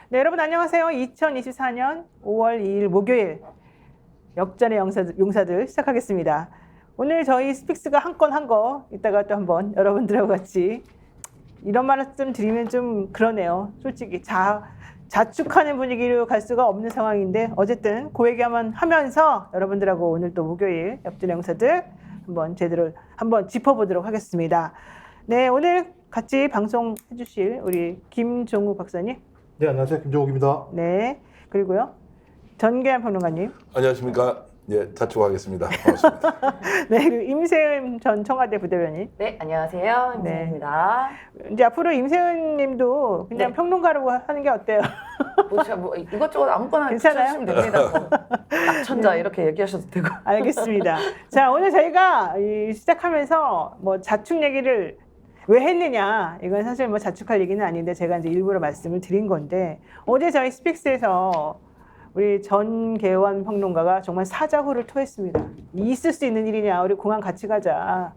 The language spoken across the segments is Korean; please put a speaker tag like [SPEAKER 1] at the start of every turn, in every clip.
[SPEAKER 1] 네, 여러분 안녕하세요. 2024년 5월 2일 목요일 역전의 용사들 시작하겠습니다. 오늘 저희 스픽스가 한 건 한 거 이따가 또 한번 여러분들하고 같이 이런 말씀 드리면 좀 그러네요. 솔직히 자축하는 분위기로 갈 수가 없는 상황인데 어쨌든 그 얘기만 하면서 여러분들하고 오늘 또 목요일 역전의 용사들 한번 제대로 한번 짚어보도록 하겠습니다. 네, 오늘 같이 방송해 주실 우리 김종욱 박사님.
[SPEAKER 2] 네, 안녕하세요. 김종욱입니다.
[SPEAKER 1] 네, 그리고요 전계한 평론가님.
[SPEAKER 3] 안녕하십니까. 예, 자축하겠습니다. 반갑습니다.
[SPEAKER 1] 네, 그리고 임세은 전 청와대 부대변인.
[SPEAKER 4] 네, 안녕하세요. 임세은입니다.
[SPEAKER 1] 이제 앞으로 임세은님도 그냥
[SPEAKER 4] 네.
[SPEAKER 1] 평론가라고 하는 게 어때요?
[SPEAKER 4] 뭐 이것저것 아무거나
[SPEAKER 1] 괜찮아요?
[SPEAKER 4] 붙여주시면 됩니다. 뭐. 낙천자 이렇게 얘기하셔도 되고.
[SPEAKER 1] 알겠습니다. 자, 오늘 저희가 시작하면서 뭐 자축 얘기를 왜 했느냐, 이건 사실 뭐 자축할 얘기는 아닌데 제가 이제 일부러 말씀을 드린 건데, 어제 저희 스픽스에서 우리 전계환 평론가가 정말 사자후를 토했습니다. 있을 수 있는 일이냐, 우리 공항 같이 가자.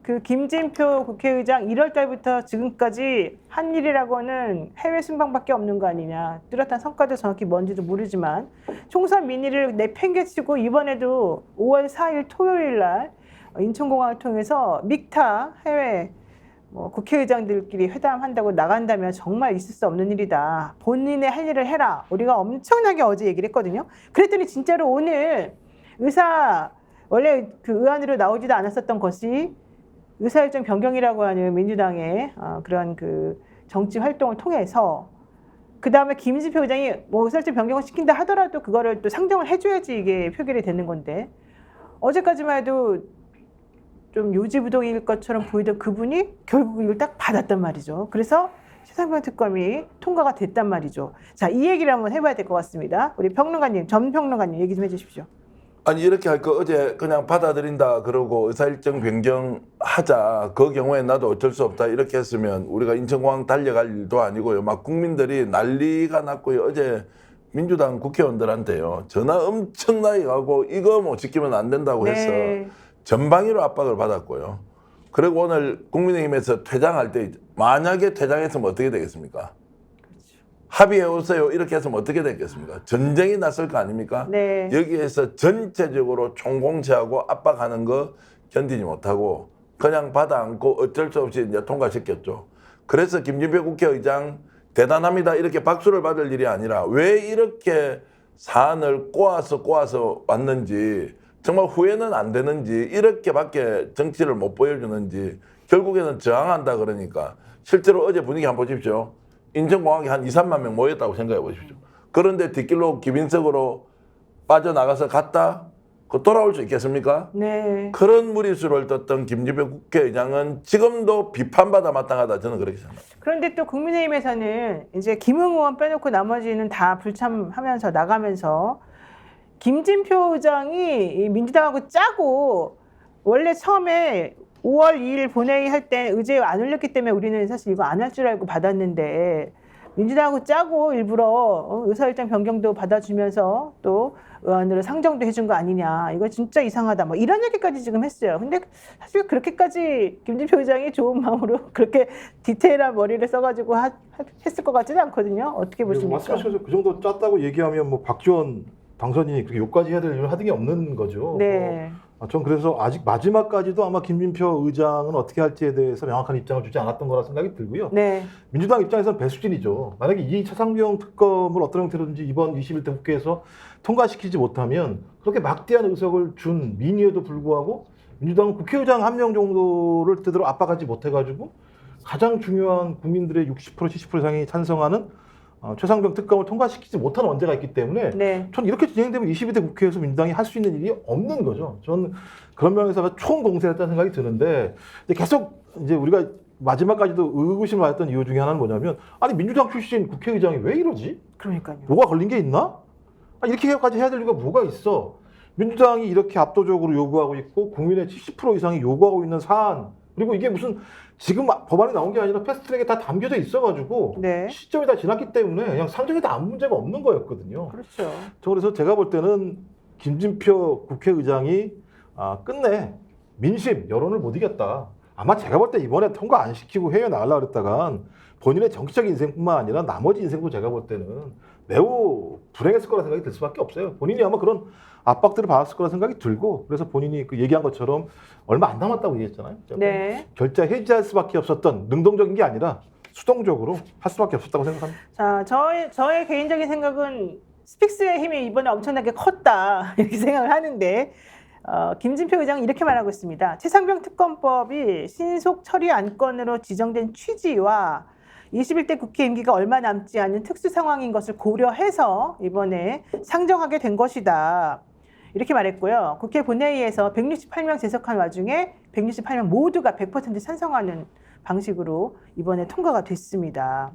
[SPEAKER 1] 그 김진표 국회의장 1월 달부터 지금까지 한 일이라고는 해외 순방밖에 없는 거 아니냐. 뚜렷한 성과도 정확히 뭔지도 모르지만 총선 민의를 내팽개치고 이번에도 5월 4일 토요일 날 인천공항을 통해서 믹타 해외 국회의장들끼리 회담한다고 나간다면 정말 있을 수 없는 일이다. 본인의 할 일을 해라. 우리가 엄청나게 어제 얘기를 했거든요. 그랬더니 진짜로 오늘 원래 그 의안으로 나오지도 않았었던 것이 의사일정 변경이라고 하는 민주당의 그런 그 정치 활동을 통해서 그 다음에 김진표 의장이 뭐 의사일정 변경을 시킨다 하더라도 그거를 또 상정을 해줘야지 이게 표결이 되는 건데 어제까지만 해도 좀 요지부동일 것처럼 보이던 그분이 결국 이걸 딱 받았단 말이죠. 그래서 최상병 특검이 통과가 됐단 말이죠. 자, 이 얘기를 한번 해봐야 될 것 같습니다. 우리 평론가님, 전 평론가님 얘기 좀 해주십시오.
[SPEAKER 3] 아니 이렇게 할 거 어제 그냥 받아들인다 그러고 의사일정 변경하자. 그 경우에 나도 어쩔 수 없다 이렇게 했으면 우리가 인천공항 달려갈 일도 아니고요. 막 국민들이 난리가 났고요. 어제 민주당 국회의원들한테요. 전화 엄청나게 하고 이거 뭐 지키면 안 된다고 해서 전방위로 압박을 받았고요. 그리고 오늘 국민의힘에서 퇴장할 때 만약에 퇴장했으면 어떻게 되겠습니까? 합의해 오세요 이렇게 했으면 어떻게 됐겠습니까? 전쟁이 났을 거 아닙니까?
[SPEAKER 1] 네.
[SPEAKER 3] 여기에서 전체적으로 총공세하고 압박하는 거 견디지 못하고 그냥 받아 안고 어쩔 수 없이 이제 통과시켰죠. 그래서 김진표 국회의장 대단합니다 이렇게 박수를 받을 일이 아니라 왜 이렇게 사안을 꼬아서 왔는지 정말 후회는 안 되는지 이렇게밖에 정치를 못 보여주는지 결국에는 저항한다 그러니까 실제로 어제 분위기 한번 보십시오. 인천공항에 한 2, 3만 명 모였다고 생각해 보십시오. 그런데 뒷길로 기빈석으로 빠져나가서 갔다? 그 돌아올 수 있겠습니까?
[SPEAKER 1] 네.
[SPEAKER 3] 그런 무리수를 떴던 김진표 국회의장은 지금도 비판받아 마땅하다 저는 그렇게 생각합니다.
[SPEAKER 1] 그런데 또 국민의힘에서는 이제 김웅 의원 빼놓고 나머지는 다 불참하면서 나가면서 김진표 의장이 민주당하고 짜고 원래 처음에 5월 2일 본회의 할 때 의제 안 올렸기 때문에 우리는 사실 이거 안 할 줄 알고 받았는데 민주당하고 짜고 일부러 의사일정 변경도 받아주면서 또 의안으로 상정도 해준 거 아니냐. 이거 진짜 이상하다. 뭐 이런 얘기까지 지금 했어요. 근데 사실 그렇게까지 김진표 의장이 좋은 마음으로 그렇게 디테일한 머리를 써가지고 했을 것 같지는 않거든요. 어떻게 보십니까?
[SPEAKER 2] 말씀하셔서 그 정도 짰다고 얘기하면 뭐 박지원 당선인이 그렇게 욕까지 해야 될 일을 하는 게 없는 거죠.
[SPEAKER 1] 네.
[SPEAKER 2] 전 그래서 아직 마지막까지도 아마 김진표 의장은 어떻게 할지에 대해서 명확한 입장을 주지 않았던 거라 생각이 들고요.
[SPEAKER 1] 네.
[SPEAKER 2] 민주당 입장에서는 배수진이죠. 만약에 이 차상병 특검을 어떤 형태로든지 이번 21대 국회에서 통과시키지 못하면 그렇게 막대한 의석을 준 민의에도 불구하고 민주당은 국회의장 한 명 정도를 제대로 압박하지 못해가지고 가장 중요한 국민들의 60% 70% 이상이 찬성하는 최상병 특검을 통과시키지 못한 원죄가 있기 때문에
[SPEAKER 1] 네.
[SPEAKER 2] 전 이렇게 진행되면 22대 국회에서 민주당이 할 수 있는 일이 없는 거죠. 저는 그런 면에서 총공세했다는 생각이 드는데 계속 이제 우리가 마지막까지도 의구심을 가졌던 이유 중에 하나는 뭐냐면 아니 민주당 출신 국회의장이 왜 이러지?
[SPEAKER 1] 그러니까요.
[SPEAKER 2] 뭐가 걸린 게 있나? 이렇게까지 해야 될 이유가 뭐가 있어? 민주당이 이렇게 압도적으로 요구하고 있고 국민의 70% 이상이 요구하고 있는 사안 그리고 이게 무슨 지금 법안이 나온 게 아니라 패스트트랙에 다 담겨져 있어가지고
[SPEAKER 1] 네.
[SPEAKER 2] 시점이 다 지났기 때문에 그냥 상정에도 아무 문제가 없는 거였거든요.
[SPEAKER 1] 그렇죠.
[SPEAKER 2] 그래서 제가 볼 때는 김진표 국회의장이 끝내 민심 여론을 못 이겼다. 아마 제가 볼 때 이번에 통과 안 시키고 회의에 나가려고 그랬다간 본인의 정치적 인생뿐만 아니라 나머지 인생도 제가 볼 때는 매우 불행했을 거라 생각이 들 수밖에 없어요. 본인이 아마 그런 압박들을 받았을 거라 생각이 들고 그래서 본인이 그 얘기한 것처럼 얼마 안 남았다고 얘기했잖아요.
[SPEAKER 1] 네.
[SPEAKER 2] 결자 해지할 수밖에 없었던 능동적인 게 아니라 수동적으로 할 수밖에 없었다고 생각합니다.
[SPEAKER 1] 자, 저의 개인적인 생각은 스픽스의 힘이 이번에 엄청나게 컸다 이렇게 생각을 하는데 김진표 의장은 이렇게 말하고 있습니다. 최상병 특검법이 신속 처리 안건으로 지정된 취지와 21대 국회 임기가 얼마 남지 않은 특수 상황인 것을 고려해서 이번에 상정하게 된 것이다. 이렇게 말했고요. 국회 본회의에서 168명 제석한 와중에 168명 모두가 100% 찬성하는 방식으로 이번에 통과가 됐습니다.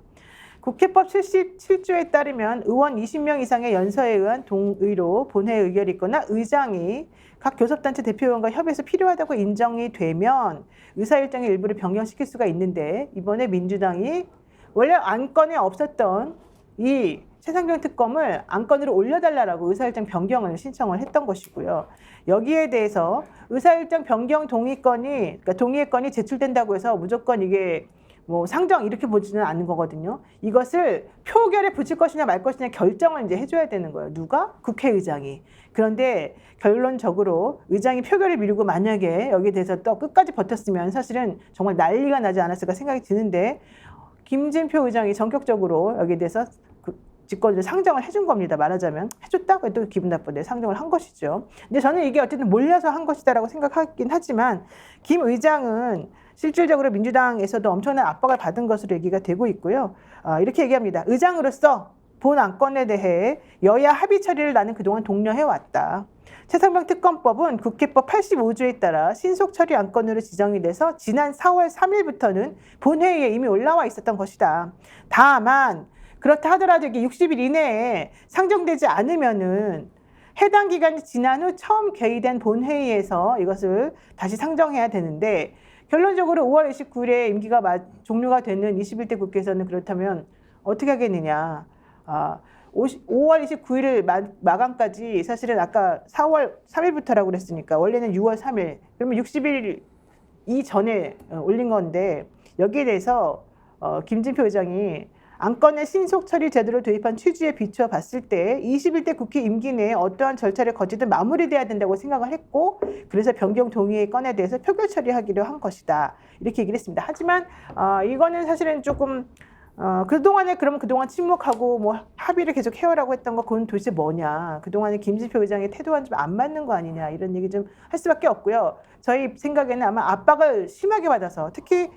[SPEAKER 1] 국회법 77조에 따르면 의원 20명 이상의 연서에 의한 동의로 본회의 의결이 있거나 의장이 각 교섭단체 대표의원과 협의해서 필요하다고 인정이 되면 의사일정의 일부를 변경시킬 수가 있는데 이번에 민주당이 원래 안건에 없었던 이 최상병 특검을 안건으로 올려달라고 의사일정 변경을 신청을 했던 것이고요. 여기에 대해서 의사일정 변경 그러니까 동의의 건이 제출된다고 해서 무조건 이게 뭐 상정 이렇게 보지는 않는 거거든요. 이것을 표결에 붙일 것이냐 말 것이냐 결정을 이제 해줘야 되는 거예요. 누가? 국회의장이. 그런데 결론적으로 의장이 표결을 미루고 만약에 여기에 대해서 또 끝까지 버텼으면 사실은 정말 난리가 나지 않았을까 생각이 드는데 김진표 의장이 전격적으로 여기에 대해서 직권을 상정을 해준 겁니다. 말하자면 해줬다? 그래도 기분 나쁜데 상정을 한 것이죠. 근데 저는 이게 어쨌든 몰려서 한 것이다라고 생각하긴 하지만 김 의장은 실질적으로 민주당에서도 엄청난 압박을 받은 것으로 얘기가 되고 있고요. 이렇게 얘기합니다. 의장으로서 본 안건에 대해 여야 합의 처리를 나는 그동안 독려해왔다. 최상병 특검법은 국회법 85조에 따라 신속 처리 안건으로 지정이 돼서 지난 4월 3일부터는 본회의에 이미 올라와 있었던 것이다. 다만 그렇다 하더라도 이게 60일 이내에 상정되지 않으면은 해당 기간이 지난 후 처음 개의된 본회의에서 이것을 다시 상정해야 되는데 결론적으로 5월 29일에 임기가 종료가 되는 21대 국회에서는 그렇다면 어떻게 하겠느냐. 5월 29일 마감까지 사실은 아까 4월 3일부터라고 그랬으니까 원래는 6월 3일 그러면 60일 이전에 올린 건데 여기에 대해서 김진표 의장이 안건의 신속 처리 제도를 도입한 취지에 비추어 봤을 때 21대 국회 임기 내에 어떠한 절차를 거치든 마무리돼야 된다고 생각을 했고 그래서 변경 동의의 건에 대해서 표결 처리하기로 한 것이다. 이렇게 얘기를 했습니다. 하지만 이거는 사실은 조금 그동안 침묵하고 뭐 합의를 계속 해오라고 했던 거 그건 도대체 뭐냐. 그동안에 김진표 의장의 태도와는 좀 안 맞는 거 아니냐. 이런 얘기 좀 할 수밖에 없고요. 저희 생각에는 아마 압박을 심하게 받아서 특히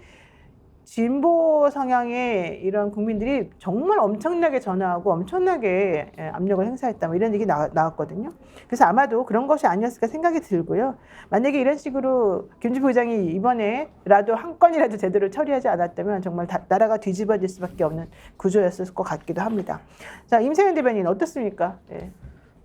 [SPEAKER 1] 진보 성향의 이런 국민들이 정말 엄청나게 전화하고 엄청나게 압력을 행사했다. 뭐 이런 얘기 나왔거든요. 그래서 아마도 그런 것이 아니었을까 생각이 들고요. 만약에 이런 식으로 김진표 의장이 이번에라도 한 건이라도 제대로 처리하지 않았다면 정말 나라가 뒤집어질 수밖에 없는 구조였을 것 같기도 합니다. 자, 임세현 대변인 어떻습니까? 네.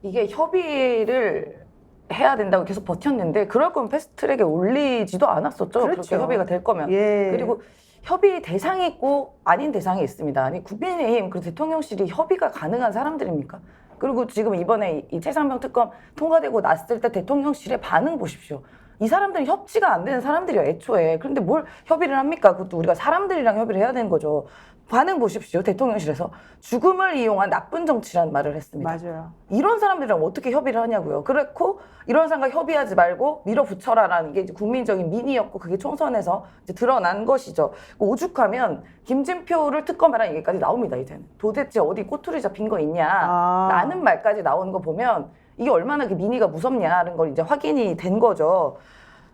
[SPEAKER 4] 이게 협의를 해야 된다고 계속 버텼는데 그럴 거면 패스트트랙에 올리지도 않았었죠.
[SPEAKER 1] 그렇죠.
[SPEAKER 4] 그렇게 협의가 될 거면.
[SPEAKER 1] 예.
[SPEAKER 4] 그리고 협의 대상이 있고 아닌 대상이 있습니다. 아니 국민의힘 그리고 대통령실이 협의가 가능한 사람들입니까? 그리고 지금 이번에 이 최상병 특검 통과되고 났을 때 대통령실의 반응 보십시오. 이 사람들은 협치가 안 되는 사람들이야 애초에. 그런데 뭘 협의를 합니까? 그것도 우리가 사람들이랑 협의를 해야 되는 거죠. 반응 보십시오. 대통령실에서 죽음을 이용한 나쁜 정치라는 말을 했습니다.
[SPEAKER 1] 맞아요.
[SPEAKER 4] 이런 사람들이랑 어떻게 협의를 하냐고요. 그렇고 이런 사람과 협의하지 말고 밀어붙여라라는 게 이제 국민적인 민의였고 그게 총선에서 이제 드러난 것이죠. 오죽하면 김진표를 특검하라는 얘기까지 나옵니다. 이제는 도대체 어디 꼬투리 잡힌 거 있냐라는 말까지 나오는 거 보면 이게 얼마나 그 민의가 무섭냐는 걸 이제 확인이 된 거죠.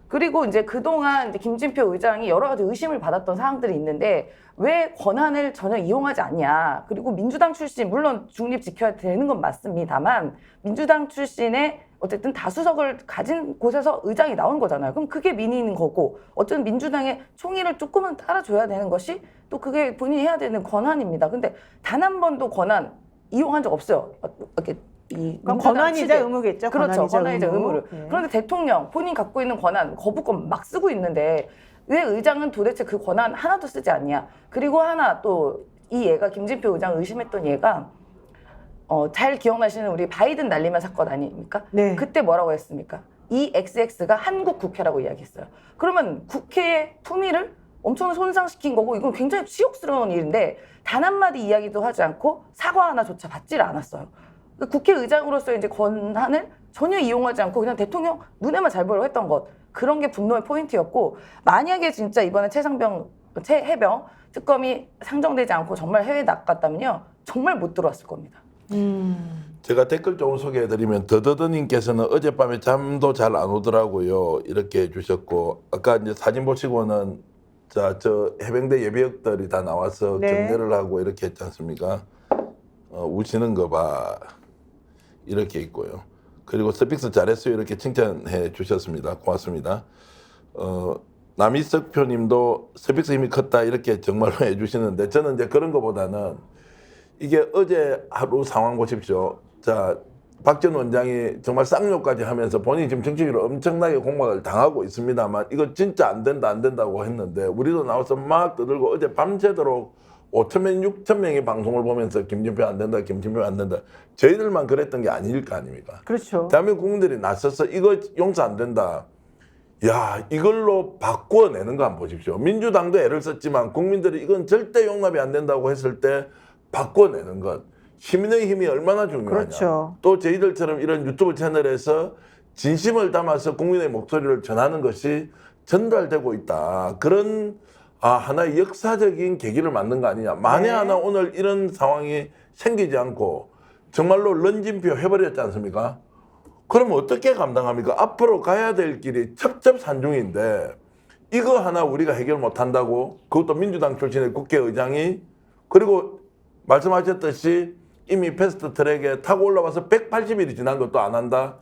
[SPEAKER 4] 그리고 이제 그동안 이제 김진표 의장이 여러 가지 의심을 받았던 사항들이 있는데 왜 권한을 전혀 이용하지 않냐. 그리고 민주당 출신, 물론 중립 지켜야 되는 건 맞습니다만 민주당 출신의 어쨌든 다수석을 가진 곳에서 의장이 나온 거잖아요. 그럼 그게 민의인 거고 어쨌든 민주당의 총의를 조금은 따라줘야 되는 것이 또 그게 본인이 해야 되는 권한입니다. 근데 단 한 번도 권한 이용한 적 없어요. 이렇게
[SPEAKER 1] 그럼 권한이자 의무겠죠.
[SPEAKER 4] 그렇죠. 권한이자 의무를.
[SPEAKER 1] 네.
[SPEAKER 4] 그런데 대통령 본인 갖고 있는 권한 거부권 막 쓰고 있는데 왜 의장은 도대체 그 권한 하나도 쓰지 않냐. 그리고 하나 또 이 얘가 김진표 의장 의심했던 얘가 잘 기억나시는 우리 바이든 날리면 사건 아닙니까?
[SPEAKER 1] 네.
[SPEAKER 4] 그때 뭐라고 했습니까? 이 XX가 한국 국회라고 이야기했어요. 그러면 국회의 품위를 엄청 손상시킨 거고 이건 굉장히 치욕스러운 일인데 단 한마디 이야기도 하지 않고 사과 하나조차 받지를 않았어요. 국회의장으로서의 이제 권한을 전혀 이용하지 않고 그냥 대통령 눈에만 잘 보려고 했던 것. 그런 게 분노의 포인트였고 만약에 진짜 이번에 최해병 특검이 상정되지 않고 정말 해외에 나갔다면요. 정말 못 들어왔을 겁니다.
[SPEAKER 3] 제가 댓글 좀 소개해드리면 더더더님께서는 어젯밤에 잠도 잘 안 오더라고요. 이렇게 해주셨고 아까 이제 사진 보시고는 저 해병대 예비역들이 다 나와서
[SPEAKER 1] 네.
[SPEAKER 3] 경례를 하고 이렇게 했지 않습니까? 우시는 거 봐. 이렇게 있고요. 그리고 스픽스 잘했어요. 이렇게 칭찬해 주셨습니다. 고맙습니다. 남희석 표님도 스픽스 힘이 컸다. 이렇게 정말로 해주시는데 저는 이제 그런 거보다는 이게 어제 하루 상황 보십시오. 자, 박 전 원장이 정말 쌍욕까지 하면서 본인이 지금 정치적으로 엄청나게 공박을 당하고 있습니다만 이거 진짜 안 된다고 했는데 우리도 나와서 막 떠들고 어제 밤새도록 5,000명, 6,000명이 방송을 보면서 김진표 안 된다, 김진표 안 된다. 저희들만 그랬던 게 아닐 거 아닙니까?
[SPEAKER 1] 그렇죠.
[SPEAKER 3] 대한민국 국민들이 나서서 이거 용서 안 된다. 야, 이걸로 바꿔내는 거 한번 보십시오. 민주당도 애를 썼지만 국민들이 이건 절대 용납이 안 된다고 했을 때 바꿔내는 것. 시민의 힘이 얼마나 중요하냐.
[SPEAKER 1] 그렇죠.
[SPEAKER 3] 또 저희들처럼 이런 유튜브 채널에서 진심을 담아서 국민의 목소리를 전하는 것이 전달되고 있다. 그런 하나의 역사적인 계기를 만든 거 아니냐. 만에
[SPEAKER 1] 네.
[SPEAKER 3] 하나 오늘 이런 상황이 생기지 않고 정말로 런진표 해버렸지 않습니까? 그러면 어떻게 감당합니까? 앞으로 가야 될 길이 첩첩산중인데 이거 하나 우리가 해결 못한다고 그것도 민주당 출신의 국회의장이 그리고 말씀하셨듯이 이미 패스트트랙에 타고 올라와서 180일이 지난 것도 안 한다.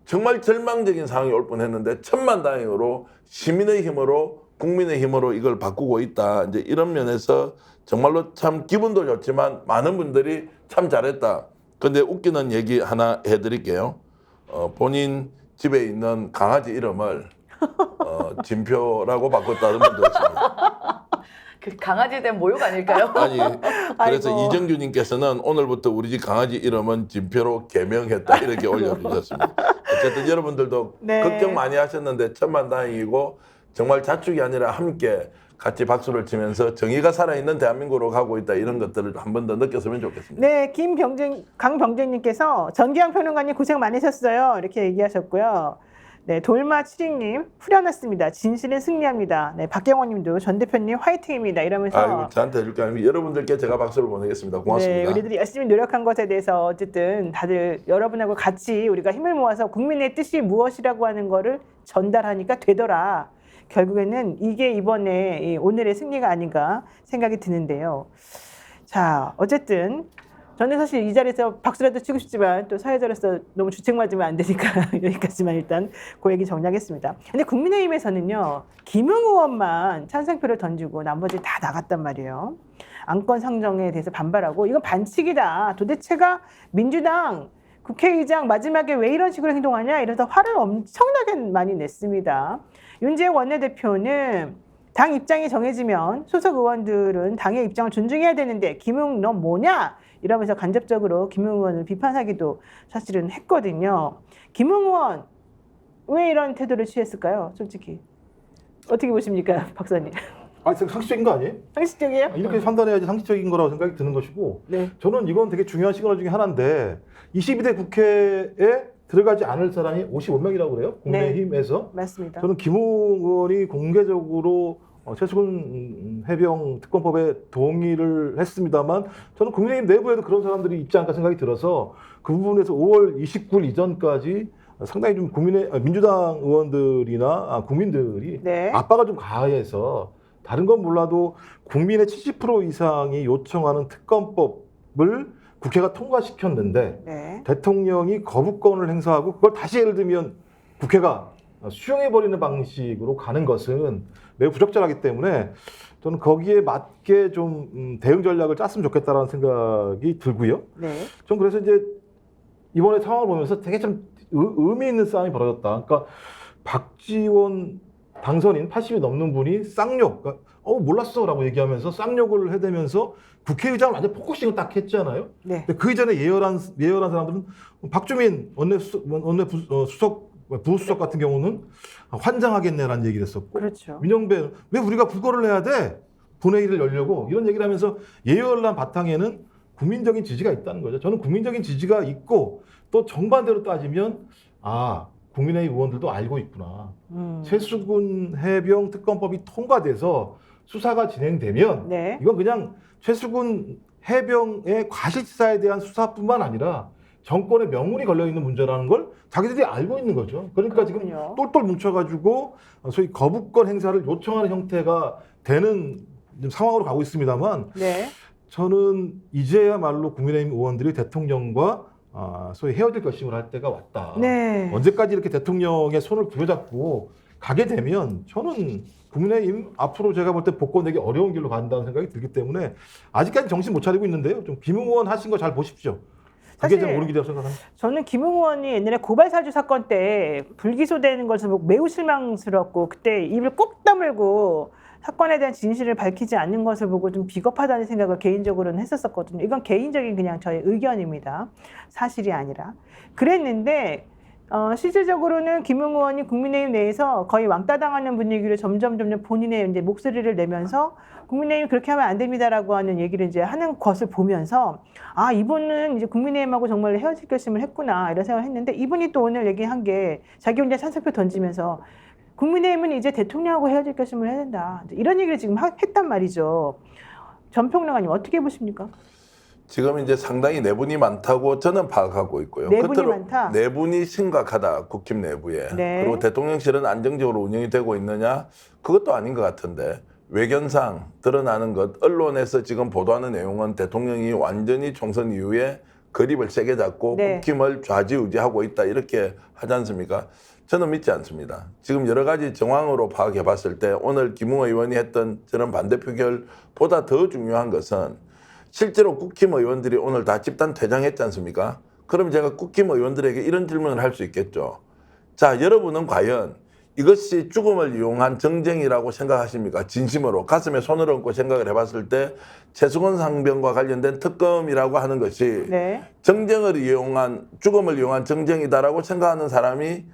[SPEAKER 3] 정말 절망적인 상황이 올 뻔했는데 천만다행으로 시민의 힘으로 국민의 힘으로 이걸 바꾸고 있다. 이제 이런 면에서 정말로 참 기분도 좋지만 많은 분들이 참 잘했다. 근데 웃기는 얘기 하나 해드릴게요. 본인 집에 있는 강아지 이름을 진표라고 바꿨다는 분도 있습니다.
[SPEAKER 4] 그 강아지에 대한 모욕 아닐까요?
[SPEAKER 3] 아니 그래서
[SPEAKER 1] 아이고.
[SPEAKER 3] 이정규님께서는 오늘부터 우리 집 강아지 이름은 진표로 개명했다 이렇게 올려주셨습니다. 어쨌든 여러분들도
[SPEAKER 1] 네.
[SPEAKER 3] 걱정 많이 하셨는데 천만다행이고 정말 자축이 아니라 함께 같이 박수를 치면서 정의가 살아있는 대한민국으로 가고 있다 이런 것들을 한 번 더 느꼈으면 좋겠습니다.
[SPEAKER 1] 네, 강병재님께서 전기영 평론가님 고생 많으셨어요. 이렇게 얘기하셨고요. 네, 돌마치링님 후련했습니다. 진실은 승리합니다. 네, 박경원님도 전 대표님 화이팅입니다. 이러면서
[SPEAKER 3] 아이고 저한테 해줄 게 아니고 여러분들께 제가 박수를 보내겠습니다. 고맙습니다.
[SPEAKER 1] 네, 우리들이 열심히 노력한 것에 대해서 어쨌든 다들 여러분하고 같이 우리가 힘을 모아서 국민의 뜻이 무엇이라고 하는 거를 전달하니까 되더라. 결국에는 이게 이번에 오늘의 승리가 아닌가 생각이 드는데요. 자, 어쨌든 저는 사실 이 자리에서 박수라도 치고 싶지만 또 사회자로서 너무 주책 맞으면 안 되니까 여기까지만 일단 그 얘기 정리하겠습니다. 근데 국민의힘에서는요, 김웅 의원만 찬성표를 던지고 나머지 다 나갔단 말이에요. 안건 상정에 대해서 반발하고 이건 반칙이다. 도대체가 민주당 국회의장 마지막에 왜 이런 식으로 행동하냐 이러면서 화를 엄청나게 많이 냈습니다. 윤재욱 원내대표는 당 입장이 정해지면 소속 의원들은 당의 입장을 존중해야 되는데 김웅 너 뭐냐? 이러면서 간접적으로 김웅 의원을 비판하기도 사실은 했거든요. 김웅 의원 왜 이런 태도를 취했을까요? 솔직히 어떻게 보십니까, 박사님?
[SPEAKER 2] 아니 상식적인 거 아니에요?
[SPEAKER 1] 상식적이에요?
[SPEAKER 2] 이렇게 판단해야지 상식적인 거라고 생각이 드는 것이고
[SPEAKER 1] 네.
[SPEAKER 2] 저는 이건 되게 중요한 시그널 중에 하나인데 22대 국회에 들어가지 않을 사람이 55명이라고 그래요? 국민의힘에서.
[SPEAKER 1] 맞습니다.
[SPEAKER 2] 저는 김웅 의원이 공개적으로 최수근 해병 특검법에 동의를 했습니다만 저는 국민의힘 내부에도 그런 사람들이 있지 않을까 생각이 들어서 그 부분에서 5월 29일 이전까지 상당히 좀 민주당 의원들이나 국민들이
[SPEAKER 1] 네.
[SPEAKER 2] 압박을 좀 가해서 다른 건 몰라도 국민의 70% 이상이 요청하는 특검법을 국회가 통과시켰는데
[SPEAKER 1] 네.
[SPEAKER 2] 대통령이 거부권을 행사하고 그걸 다시 예를 들면 국회가 수용해버리는 방식으로 가는 것은 매우 부적절하기 때문에 저는 거기에 맞게 좀 대응 전략을 짰으면 좋겠다라는 생각이 들고요.
[SPEAKER 1] 네.
[SPEAKER 2] 전 그래서 이제 이번에 상황을 보면서 되게 좀 의미 있는 싸움이 벌어졌다. 그러니까 박지원 당선인 80이 넘는 분이 쌍욕, 그러니까 몰랐어라고 얘기하면서 쌍욕을 해대면서 국회의장을 완전 포커싱을 딱 했잖아요.
[SPEAKER 1] 네.
[SPEAKER 2] 근데 그 이전에 예열한 사람들은 박주민 수석 부수석 같은 경우는 환장하겠네라는 얘기를 했었고
[SPEAKER 1] 그렇죠.
[SPEAKER 2] 민영배 왜 우리가 국어를 해야 돼? 본회의를 열려고 이런 얘기를 하면서 예열한 바탕에는 국민적인 지지가 있다는 거죠. 저는 국민적인 지지가 있고 또 정반대로 따지면 국민의힘 의원들도 알고 있구나. 최수근 해병 특검법이 통과돼서 수사가 진행되면
[SPEAKER 1] 네.
[SPEAKER 2] 이건 그냥 최수근 해병의 과실치사에 대한 수사뿐만 아니라 정권의 명운이 걸려있는 문제라는 걸 자기들이 알고 있는 거죠. 그러니까
[SPEAKER 1] 그렇군요.
[SPEAKER 2] 지금 똘똘 뭉쳐가지고 소위 거부권 행사를 요청하는 형태가 되는 상황으로 가고 있습니다만
[SPEAKER 1] 네.
[SPEAKER 2] 저는 이제야말로 국민의힘 의원들이 대통령과 소위 헤어질 결심을 할 때가 왔다.
[SPEAKER 1] 네.
[SPEAKER 2] 언제까지 이렇게 대통령의 손을 부여잡고 가게 되면 저는 국민의힘 앞으로 제가 볼 때 복권 내기 어려운 길로 간다는 생각이 들기 때문에 아직까지 정신 못 차리고 있는데요. 좀 김웅 의원 하신 거 잘 보십시오. 그게
[SPEAKER 1] 사실
[SPEAKER 2] 좀 옳은 길이라고 생각합니다.
[SPEAKER 1] 저는 김웅 의원이 옛날에 고발사주 사건 때 불기소되는 것을 보고 매우 실망스럽고 그때 입을 꼭 다물고 사건에 대한 진실을 밝히지 않는 것을 보고 좀 비겁하다는 생각을 개인적으로는 했었거든요. 이건 개인적인 그냥 저의 의견입니다. 사실이 아니라. 그랬는데 실질적으로는 김웅 의원이 국민의힘 내에서 거의 왕따 당하는 분위기를 점점 본인의 이제 목소리를 내면서 국민의힘이 그렇게 하면 안 됩니다라고 하는 얘기를 이제 하는 것을 보면서 이분은 이제 국민의힘하고 정말 헤어질 결심을 했구나 이런 생각을 했는데 이분이 또 오늘 얘기한 게 자기 혼자 찬성표 던지면서 국민의힘은 이제 대통령하고 헤어질 결심을 해야 된다 이런 얘기를 지금 했단 말이죠. 전평론가님 어떻게 보십니까?
[SPEAKER 3] 지금 이제 상당히 내분이 많다고 저는 파악하고 있고요.
[SPEAKER 1] 내분이
[SPEAKER 3] 끝으로
[SPEAKER 1] 많다?
[SPEAKER 3] 내분이 심각하다. 국힘 내부에.
[SPEAKER 1] 네.
[SPEAKER 3] 그리고 대통령실은 안정적으로 운영이 되고 있느냐? 그것도 아닌 것 같은데 외견상 드러나는 것, 언론에서 지금 보도하는 내용은 대통령이 완전히 총선 이후에 그립을 세게 잡고
[SPEAKER 1] 네.
[SPEAKER 3] 국힘을 좌지우지하고 있다 이렇게 하지 않습니까? 저는 믿지 않습니다. 지금 여러 가지 정황으로 파악해 봤을 때 오늘 김웅 의원이 했던 저런 반대 표결보다 더 중요한 것은 실제로 국힘 의원들이 오늘 다 집단 퇴장했지 않습니까? 그럼 제가 국힘 의원들에게 이런 질문을 할 수 있겠죠. 자, 여러분은 과연 이것이 죽음을 이용한 정쟁이라고 생각하십니까? 진심으로 가슴에 손을 얹고 생각을 해봤을 때 최수근 상병과 관련된 특검이라고 하는 것이
[SPEAKER 1] 네.
[SPEAKER 3] 정쟁을 이용한 죽음을 이용한 정쟁이다라고 생각하는 사람이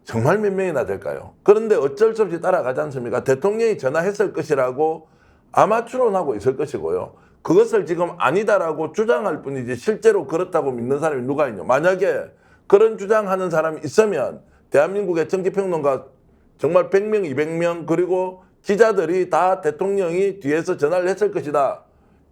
[SPEAKER 3] 정말 몇 명이나 될까요? 그런데 어쩔 수 없이 따라가지 않습니까? 대통령이 전화했을 것이라고 아마 추론하고 있을 것이고요. 그것을 지금 아니다라고 주장할 뿐이지 실제로 그렇다고 믿는 사람이 누가 있냐. 만약에 그런 주장하는 사람이 있으면 대한민국의 정치평론가 정말 100명, 200명 그리고 기자들이 다 대통령이 뒤에서 전화를 했을 것이다.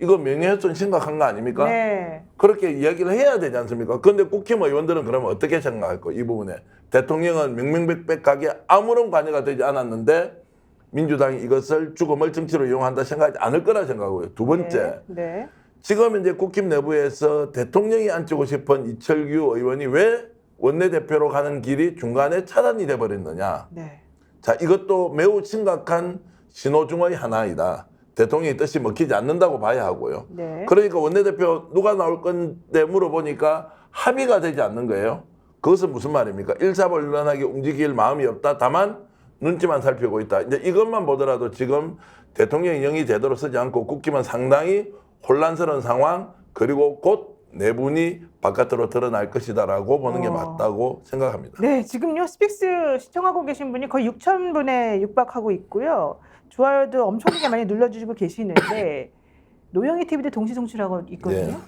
[SPEAKER 3] 이거 명예훼손 심각한 거 아닙니까?
[SPEAKER 1] 네.
[SPEAKER 3] 그렇게 이야기를 해야 되지 않습니까? 그런데 국힘 의원들은 그러면 어떻게 생각할 거예요? 이 부분에. 대통령은 명명백백하게 아무런 관여가 되지 않았는데 민주당이 이것을 죽음을 정치로 이용한다 생각하지 않을 거라 생각하고요. 두 번째,
[SPEAKER 1] 네.
[SPEAKER 3] 지금 이제 국힘 내부에서 대통령이 앉히고 싶은 이철규 의원이 왜 원내대표로 가는 길이 중간에 차단이 돼버렸느냐.
[SPEAKER 1] 네.
[SPEAKER 3] 자, 이것도 매우 심각한 신호 중의 하나이다. 대통령의 뜻이 먹히지 않는다고 봐야 하고요.
[SPEAKER 1] 네.
[SPEAKER 3] 그러니까 원내대표 누가 나올 건데 물어보니까 합의가 되지 않는 거예요. 그것은 무슨 말입니까? 일사불란하게 움직일 마음이 없다. 다만 눈치만 살피고 있다. 이제 이것만 보더라도 지금 대통령이 영이 제대로 쓰지 않고 국힘은 상당히 혼란스러운 상황 그리고 곧 내분이 바깥으로 드러날 것이다라고 보는 게 맞다고 생각합니다.
[SPEAKER 1] 네, 지금요 스픽스 시청하고 계신 분이 거의 6,000분에 육박하고 있고요. 좋아요도 엄청나게 많이 눌러주시고 계시는데 노영희 TV도 동시 송출하고 있거든요.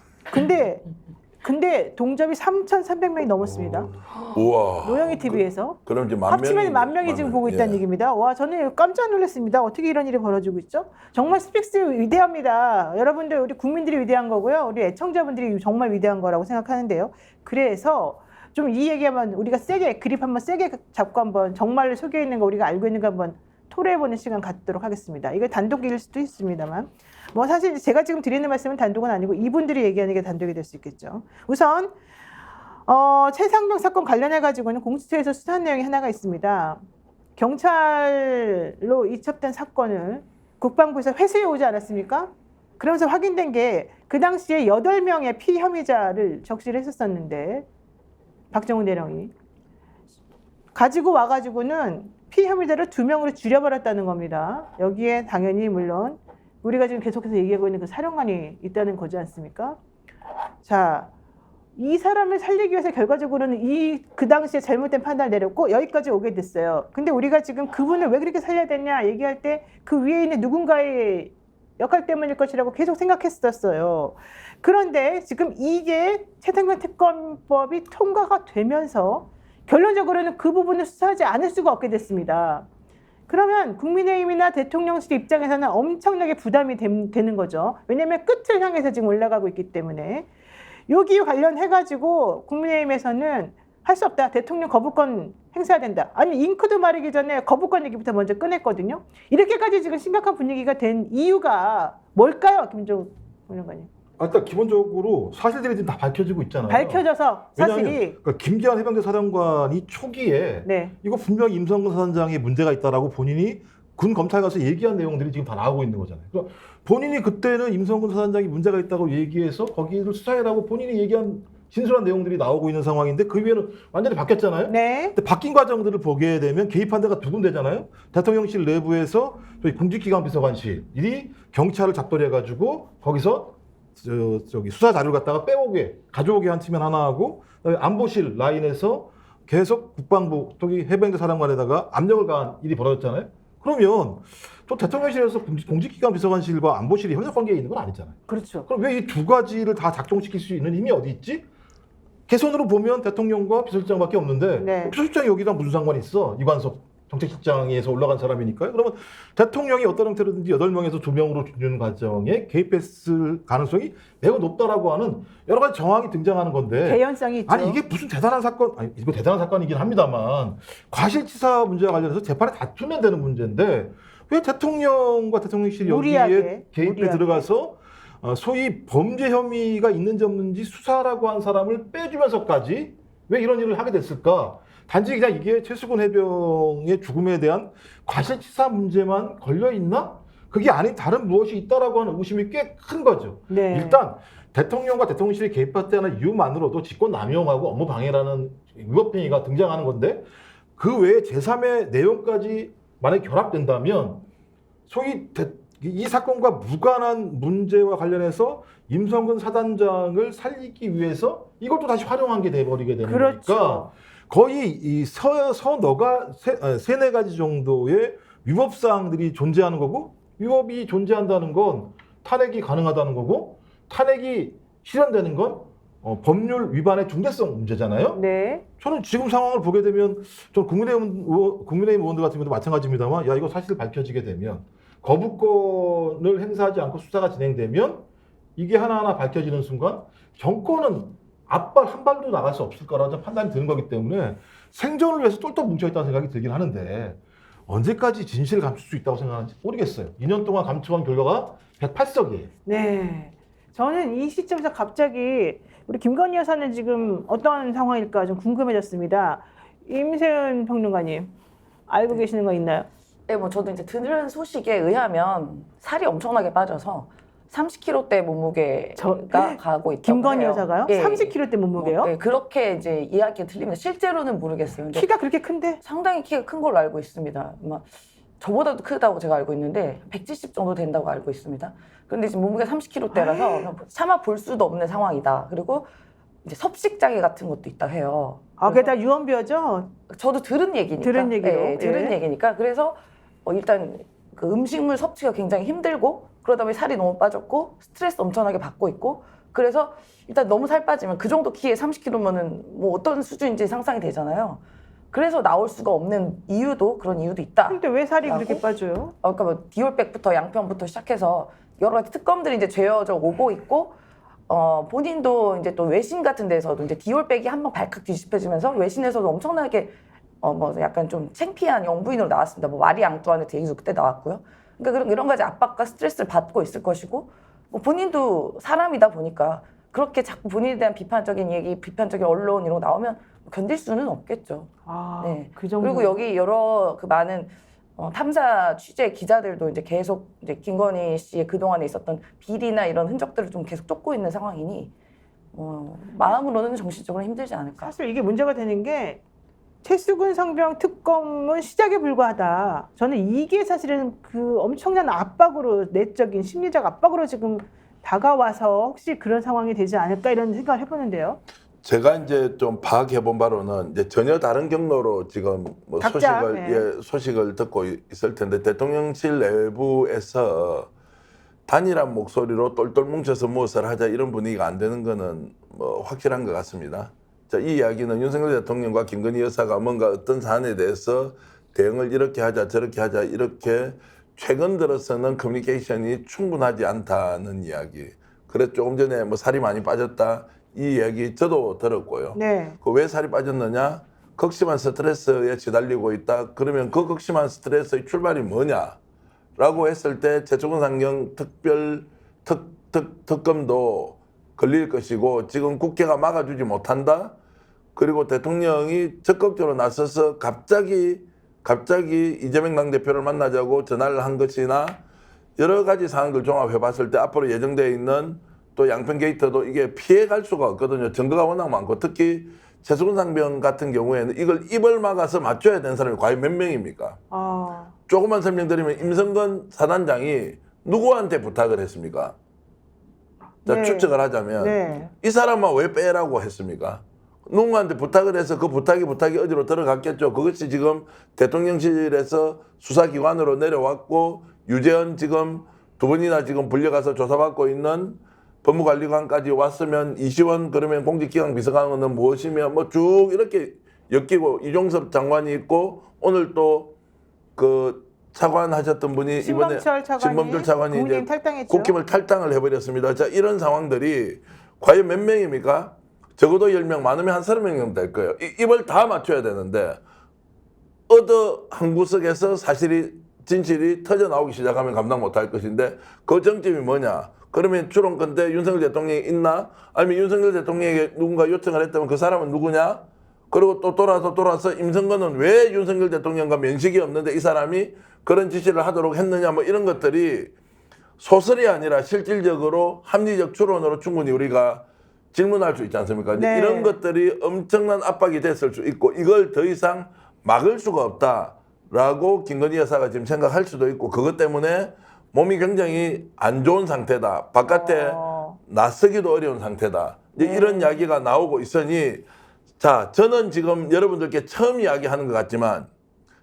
[SPEAKER 1] 근데 동접이 3,300명이 넘었습니다.
[SPEAKER 3] 우와.
[SPEAKER 1] 노영희 TV에서
[SPEAKER 3] 그럼 이제
[SPEAKER 1] 합치면 만 명이 지금 보고 있다는 얘기입니다. 와, 저는 깜짝 놀랐습니다. 어떻게 이런 일이 벌어지고 있죠? 정말 스픽스 위대합니다. 여러분들 우리 국민들이 위대한 거고요. 우리 애청자분들이 정말 위대한 거라고 생각하는데요. 그래서 좀 이 얘기하면 우리가 세게 그립 한번 세게 잡고 한번 정말 속에 있는 거 우리가 알고 있는 거 한번 토로해보는 시간 갖도록 하겠습니다. 이거 단독일 수도 있습니다만 뭐 사실 제가 지금 드리는 말씀은 단독은 아니고 이분들이 얘기하는 게 단독이 될 수 있겠죠. 우선 최상병 사건 관련해가지고는 공수처에서 수사한 내용이 하나가 있습니다. 경찰로 이첩된 사건을 국방부에서 회수해 오지 않았습니까? 그러면서 확인된 게 그 당시에 8명의 피혐의자를 적시를 했었었는데 박정훈 대령이 가지고 와가지고는 피혐의자를 2명으로 줄여버렸다는 겁니다. 여기에 당연히 물론 우리가 지금 계속해서 얘기하고 있는 그 사령관이 있다는 거지 않습니까? 자, 이 사람을 살리기 위해서 결과적으로는 그 당시에 잘못된 판단을 내렸고 여기까지 오게 됐어요. 근데 우리가 지금 그분을 왜 그렇게 살려야 되냐 얘기할 때 그 위에 있는 누군가의 역할 때문일 것이라고 계속 생각했었어요. 그런데 지금 이게 최상병 특검법이 통과가 되면서 결론적으로는 그 부분을 수사하지 않을 수가 없게 됐습니다. 그러면 국민의힘이나 대통령실 입장에서는 엄청나게 부담이 되는 거죠. 왜냐하면 끝을 향해서 지금 올라가고 있기 때문에. 여기 관련해가지고 국민의힘에서는 할 수 없다. 대통령 거부권 행사해야 된다. 아니 잉크도 마르기 전에 거부권 얘기부터 먼저 꺼냈거든요. 이렇게까지 지금 심각한 분위기가 된 이유가 뭘까요? 김종욱 의원님.
[SPEAKER 2] 일단 기본적으로 사실들이 지금 다 밝혀지고 있잖아요.
[SPEAKER 1] 밝혀져서
[SPEAKER 2] 왜냐하면
[SPEAKER 1] 사실이
[SPEAKER 2] 그러니까 김기환 해병대 사령관이 초기에
[SPEAKER 1] 네.
[SPEAKER 2] 이거 분명히 임성근 사단장에 문제가 있다라고 본인이 군 검찰 가서 얘기한 내용들이 지금 다 나오고 있는 거잖아요. 그러니까 본인이 그때는 임성근 사단장이 문제가 있다고 얘기해서 거기를 수사해라고 본인이 얘기한 진술한 내용들이 나오고 있는 상황인데 그 위에는 완전히 바뀌었잖아요.
[SPEAKER 1] 네.
[SPEAKER 2] 근데 바뀐 과정들을 보게 되면 개입한 데가 두 군데잖아요. 대통령실 내부에서 저희 군직기강 비서관실이 경찰을 작동해가지고 거기서 저기 수사 자료를 갖다가 빼오게 가져오게 한 측면 하나 하고 안보실 라인에서 계속 국방부 저기 해병대 사령관에다가 압력을 가한 일이 벌어졌잖아요. 그러면 또 대통령실에서 공직기관 비서관실과 안보실이 협력 관계에 있는 건 아니잖아요.
[SPEAKER 1] 그렇죠.
[SPEAKER 2] 그럼 왜 이 두 가지를 다 작동시킬 수 있는 힘이 어디 있지? 개선으로 보면 대통령과 비서실장밖에 없는데
[SPEAKER 1] 네.
[SPEAKER 2] 비서실장이 여기랑 무슨 상관이 있어? 이관섭 정책실장에서 올라간 사람이니까요. 그러면 대통령이 어떤 형태로든지 8명에서 2명으로 주는 과정에 개입했을 가능성이 매우 높다라고 하는 여러 가지 정황이 등장하는 건데
[SPEAKER 1] 개연성이 있죠.
[SPEAKER 2] 아니 이게 무슨 대단한 사건, 아니 이거 대단한 사건이긴 합니다만 과실치사 문제와 관련해서 재판에 다투면 되는 문제인데 왜 대통령과 대통령실이 여기에 개입해
[SPEAKER 1] 무리하게.
[SPEAKER 2] 들어가서 소위 범죄 혐의가 있는지 없는지 수사라고 한 사람을 빼주면서까지 왜 이런 일을 하게 됐을까? 단지 그냥 이게 최수근 해병의 죽음에 대한 과실치사 문제만 걸려있나? 그게 아닌 다른 무엇이 있다라고 하는 의심이 꽤 큰 거죠.
[SPEAKER 1] 네.
[SPEAKER 2] 일단 대통령과 대통령실이 개입했다는 이유만으로도 직권남용하고 업무 방해라는 위법행위가 등장하는 건데 그 외에 제3의 내용까지 만약에 결합된다면 소위 이 사건과 무관한 문제와 관련해서 임성근 사단장을 살리기 위해서 이것도 다시 활용한 게 돼버리게 되는
[SPEAKER 1] 그렇죠.
[SPEAKER 2] 거니까 거의 이 서너가 세네 가지 정도의 위법 사항들이 존재하는 거고 위법이 존재한다는 건 탄핵이 가능하다는 거고 탄핵이 실현되는 건 법률 위반의 중대성 문제잖아요.
[SPEAKER 1] 네.
[SPEAKER 2] 저는 지금 상황을 보게 되면 전 국민의힘 의원들 같은 경우도 마찬가지입니다만 야 이거 사실 밝혀지게 되면 거부권을 행사하지 않고 수사가 진행되면 이게 하나하나 밝혀지는 순간 정권은 앞발 한 발도 나갈 수 없을 거라는 판단이 드는 거기 때문에 생존을 위해서 똘똘 뭉쳐있다는 생각이 들긴 하는데 언제까지 진실을 감출 수 있다고 생각하는지 모르겠어요. 2년 동안 감춰온 결과가 108석이에요.
[SPEAKER 1] 네. 저는 이 시점에서 갑자기 우리 김건희 여사는 지금 어떤 상황일까 좀 궁금해졌습니다. 임세은 평론가님 알고 계시는 거 있나요?
[SPEAKER 4] 네, 뭐 저도 이제 들은 소식에 의하면 살이 엄청나게 빠져서 30kg대 몸무게가 가고 있다고
[SPEAKER 1] 김건희
[SPEAKER 4] 해요.
[SPEAKER 1] 여사가요?
[SPEAKER 4] 예.
[SPEAKER 1] 30kg대 몸무게요?
[SPEAKER 4] 네, 그렇게 이제 이야기가 들립니다. 실제로는 모르겠어요. 근데
[SPEAKER 1] 키가 그렇게 큰데?
[SPEAKER 4] 상당히 키가 큰 걸로 알고 있습니다. 막 저보다도 크다고 제가 알고 있는데 170 정도 된다고 알고 있습니다. 그런데 지금 몸무게 30kg대라서 차마 볼 수도 없는 상황이다. 그리고 이제 섭식장애 같은 것도 있다 해요.
[SPEAKER 1] 아, 그게 다 유언비어죠?
[SPEAKER 4] 저도 들은 얘기니까.
[SPEAKER 1] 들은 얘기로.
[SPEAKER 4] 네, 들은
[SPEAKER 1] 예.
[SPEAKER 4] 얘기니까. 그래서 일단 그 음식물 섭취가 굉장히 힘들고 그러다 보니 살이 너무 빠졌고 스트레스 엄청나게 받고 있고 그래서 일단 너무 살 빠지면 그 정도 키에 30kg면은 뭐 어떤 수준인지 상상이 되잖아요. 그래서 나올 수가 없는 이유도 그런 이유도 있다.
[SPEAKER 1] 근데 왜 살이
[SPEAKER 4] 라고?
[SPEAKER 1] 그렇게 빠져요?
[SPEAKER 4] 그러니까 뭐 디올백부터 양평부터 시작해서 여러 가지 특검들이 이제 죄어져 오고 있고 본인도 이제 또 외신 같은 데서도 이제 디올백이 한번 발칵 뒤집혀지면서 외신에서도 엄청나게 뭐 약간 좀 창피한 영부인으로 나왔습니다. 뭐 마리 앙뚜아네트 얘기도 그때 나왔고요. 그러니까 이런 가지 압박과 스트레스를 받고 있을 것이고 뭐 본인도 사람이다 보니까 그렇게 자꾸 본인에 대한 비판적인 얘기, 비판적인 언론 이런 거 나오면 견딜 수는 없겠죠.
[SPEAKER 1] 아,
[SPEAKER 4] 네.
[SPEAKER 1] 그 정도.
[SPEAKER 4] 그리고 여기 여러 그 많은 탐사 취재 기자들도 이제 계속 이제 김건희 씨의 그동안에 있었던 비리나 이런 흔적들을 좀 계속 쫓고 있는 상황이니 마음으로는 정신적으로 힘들지 않을까.
[SPEAKER 1] 사실 이게 문제가 되는 게 최수근 성병 특검은 시작에 불과하다. 저는 이게 사실은 그 엄청난 압박으로 내적인 심리적 압박으로 지금 다가와서 혹시 그런 상황이 되지 않을까 이런 생각을 해보는데요.
[SPEAKER 3] 제가 이제 좀 파악해본 바로는 이제 전혀 다른 경로로 지금 뭐
[SPEAKER 1] 각자,
[SPEAKER 3] 소식을
[SPEAKER 1] 네.
[SPEAKER 3] 소식을 듣고 있을 텐데 대통령실 내부에서 단일한 목소리로 똘똘 뭉쳐서 무엇을 하자 이런 분위기가 안 되는 거는 뭐 확실한 것 같습니다. 자, 이 이야기는 윤석열 대통령과 김건희 여사가 뭔가 어떤 사안에 대해서 대응을 이렇게 하자 저렇게 하자 이렇게 최근 들어서는 커뮤니케이션이 충분하지 않다는 이야기. 그래서 조금 전에 뭐 살이 많이 빠졌다 이 이야기 저도 들었고요.
[SPEAKER 1] 네.
[SPEAKER 3] 그 왜 살이 빠졌느냐? 극심한 스트레스에 시달리고 있다. 그러면 그 극심한 스트레스의 출발이 뭐냐? 라고 했을 때 최초근 상경 특검도 걸릴 것이고 지금 국회가 막아주지 못한다. 그리고 대통령이 적극적으로 나서서 갑자기 이재명 당대표를 만나자고 전화를 한 것이나 여러 가지 상황들 종합해 봤을 때 앞으로 예정되어 있는 또 양평 게이트도 이게 피해갈 수가 없거든요. 증거가 워낙 많고 특히 최수근 상병 같은 경우에는 이걸 입을 막아서 맞춰야 되는 사람이 과연 몇 명입니까? 조금만 설명드리면 임성근 사단장이 누구한테 부탁을 했습니까? 자,
[SPEAKER 1] 네.
[SPEAKER 3] 추측을 하자면
[SPEAKER 1] 네.
[SPEAKER 3] 이 사람만 왜 빼라고 했습니까? 누군가한테 부탁을 해서 그 부탁이 어디로 들어갔겠죠. 그것이 지금 대통령실에서 수사기관으로 내려왔고 유재현 지금 두 번이나 지금 불려가서 조사받고 있는 법무관리관까지 왔으면 이시원 그러면 공직기강 비서관은 무엇이며 뭐 쭉 이렇게 엮이고 이종섭 장관이 있고 오늘 또 그 차관하셨던 분이 이번에 신범철 차관이 이제
[SPEAKER 1] 탈당했죠.
[SPEAKER 3] 국힘을 탈당을 해버렸습니다. 자, 이런 상황들이 과연 몇 명입니까? 적어도 10명, 많으면 한 30명 정도 될 거예요. 입을 다 맞춰야 되는데 어느 한 구석에서 진실이 터져 나오기 시작하면 감당 못할 것인데 그 정점이 뭐냐? 그러면 추론컨대 윤석열 대통령이 있나? 아니면 윤석열 대통령에게 누군가 요청을 했다면 그 사람은 누구냐? 그리고 또 돌아서 임성근은 왜 윤석열 대통령과 면식이 없는데 이 사람이 그런 지시를 하도록 했느냐 뭐 이런 것들이 소설이 아니라 실질적으로 합리적 추론으로 충분히 우리가 질문할 수 있지 않습니까?
[SPEAKER 1] 네.
[SPEAKER 3] 이런 것들이 엄청난 압박이 됐을 수 있고 이걸 더 이상 막을 수가 없다라고 김건희 여사가 지금 생각할 수도 있고 그것 때문에 몸이 굉장히 안 좋은 상태다. 바깥에 나서기도 어려운 상태다. 이제 이런 이야기가 나오고 있으니 자, 저는 지금 여러분들께 처음 이야기하는 것 같지만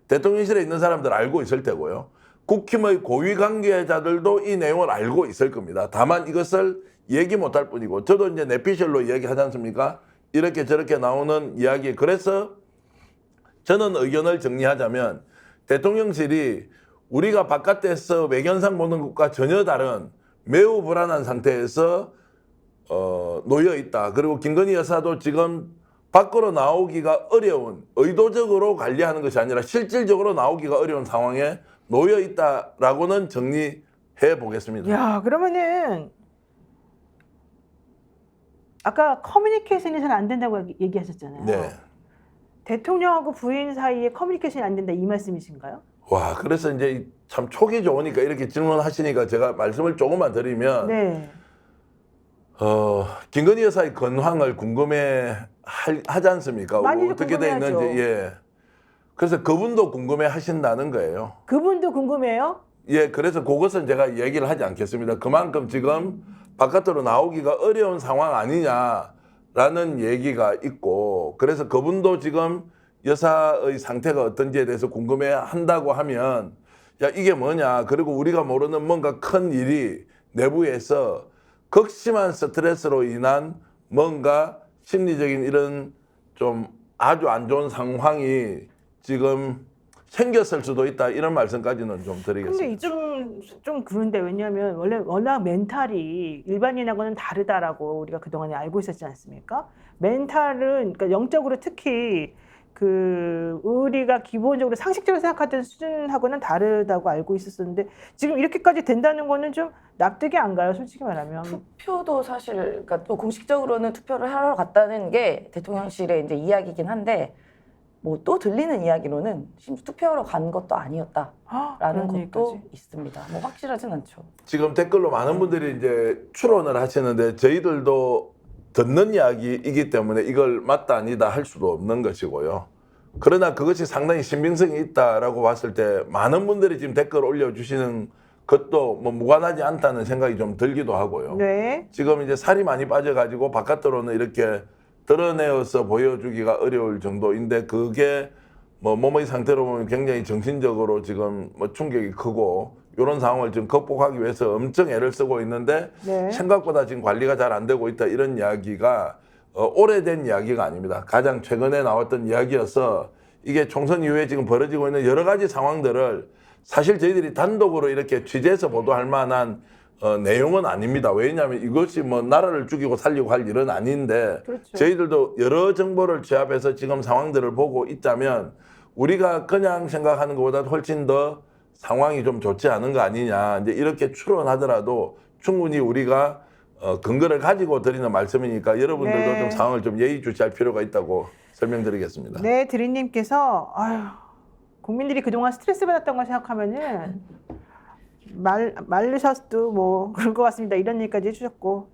[SPEAKER 3] 대통령실에 있는 사람들 알고 있을 테고요. 국힘의 고위 관계자들도 이 내용을 알고 있을 겁니다. 다만 이것을 얘기 못할 뿐이고 저도 이제 내피셜로 이야기하지 않습니까? 이렇게 저렇게 나오는 이야기. 그래서 저는 의견을 정리하자면 대통령실이 우리가 바깥에서 외견상 보는 것과 전혀 다른 매우 불안한 상태에서 놓여 있다. 그리고 김건희 여사도 지금 밖으로 나오기가 어려운 의도적으로 관리하는 것이 아니라 실질적으로 나오기가 어려운 상황에 놓여 있다라고는 정리해 보겠습니다.
[SPEAKER 1] 야, 그러면은 아까 커뮤니케이션이 잘 안 된다고 얘기하셨잖아요.
[SPEAKER 3] 네.
[SPEAKER 1] 대통령하고 부인 사이에 커뮤니케이션이 안 된다 이 말씀이신가요?
[SPEAKER 3] 와, 그래서 이제 참 촉이 좋으니까 이렇게 질문하시니까 제가 말씀을 조금만 드리면
[SPEAKER 1] 네.
[SPEAKER 3] 김건희 여사의 건황을 궁금해 하지 않습니까?
[SPEAKER 1] 많이들
[SPEAKER 3] 어떻게 돼 있는지.
[SPEAKER 1] 궁금해하죠.
[SPEAKER 3] 예. 그래서 그분도 궁금해 하신다는 거예요.
[SPEAKER 1] 그분도 궁금해요?
[SPEAKER 3] 예, 그래서 그것은 제가 얘기를 하지 않겠습니다. 그만큼 지금 바깥으로 나오기가 어려운 상황 아니냐라는 얘기가 있고, 그래서 그분도 지금 여사의 상태가 어떤지에 대해서 궁금해 한다고 하면, 야, 이게 뭐냐. 그리고 우리가 모르는 뭔가 큰 일이 내부에서 극심한 스트레스로 인한 뭔가 심리적인 이런 좀 아주 안 좋은 상황이 지금 생겼을 수도 있다. 이런 말씀까지는 좀 드리겠습니다.
[SPEAKER 1] 근데 좀 그런데 왜냐하면 원래 워낙 멘탈이 일반인하고는 다르다라고 우리가 그동안에 알고 있었지 않습니까? 멘탈은 그러니까 영적으로 특히 그 우리가 기본적으로 상식적으로 생각하던 수준하고는 다르다고 알고 있었었는데 지금 이렇게까지 된다는 거는 좀 납득이 안 가요, 솔직히 말하면.
[SPEAKER 4] 투표도 사실 그러니까 또 공식적으로는 투표를 하러 갔다는 게 대통령실의 이제 이야기긴 한데 뭐 또 들리는 이야기로는 심지어 투표하러 간 것도 아니었다라는
[SPEAKER 1] 그런
[SPEAKER 4] 것도
[SPEAKER 1] 얘기까지?
[SPEAKER 4] 있습니다. 뭐 확실하진 않죠.
[SPEAKER 3] 지금 댓글로 많은 분들이 이제 추론을 하시는데 저희들도 듣는 이야기이기 때문에 이걸 맞다 아니다 할 수도 없는 것이고요. 그러나 그것이 상당히 신빙성이 있다라고 봤을 때 많은 분들이 지금 댓글 올려주시는 것도 뭐 무관하지 않다는 생각이 좀 들기도 하고요.
[SPEAKER 1] 네.
[SPEAKER 3] 지금 이제 살이 많이 빠져가지고 바깥으로는 이렇게 드러내어서 보여주기가 어려울 정도인데 그게 뭐 몸의 상태로 보면 굉장히 정신적으로 지금 뭐 충격이 크고 이런 상황을 지금 극복하기 위해서 엄청 애를 쓰고 있는데
[SPEAKER 1] 네.
[SPEAKER 3] 생각보다 지금 관리가 잘 안 되고 있다 이런 이야기가 오래된 이야기가 아닙니다. 가장 최근에 나왔던 이야기여서 이게 총선 이후에 지금 벌어지고 있는 여러 가지 상황들을 사실 저희들이 단독으로 이렇게 취재해서 보도할 만한 내용은 아닙니다. 왜냐하면 이것이 뭐 나라를 죽이고 살리고 할 일은 아닌데
[SPEAKER 1] 그렇죠.
[SPEAKER 3] 저희들도 여러 정보를 취합해서 지금 상황들을 보고 있자면 우리가 그냥 생각하는 것보다 훨씬 더 상황이 좀 좋지 않은 거 아니냐 이제 이렇게 추론하더라도 충분히 우리가 근거를 가지고 드리는 말씀이니까 여러분들도
[SPEAKER 1] 네.
[SPEAKER 3] 좀 상황을 좀 예의주시할 필요가 있다고 설명드리겠습니다.
[SPEAKER 1] 네, 드리님께서 아유, 국민들이 그동안 스트레스 받았던 걸 생각하면은 말르셔도 뭐 그럴 것 같습니다. 이런 얘기까지 해주셨고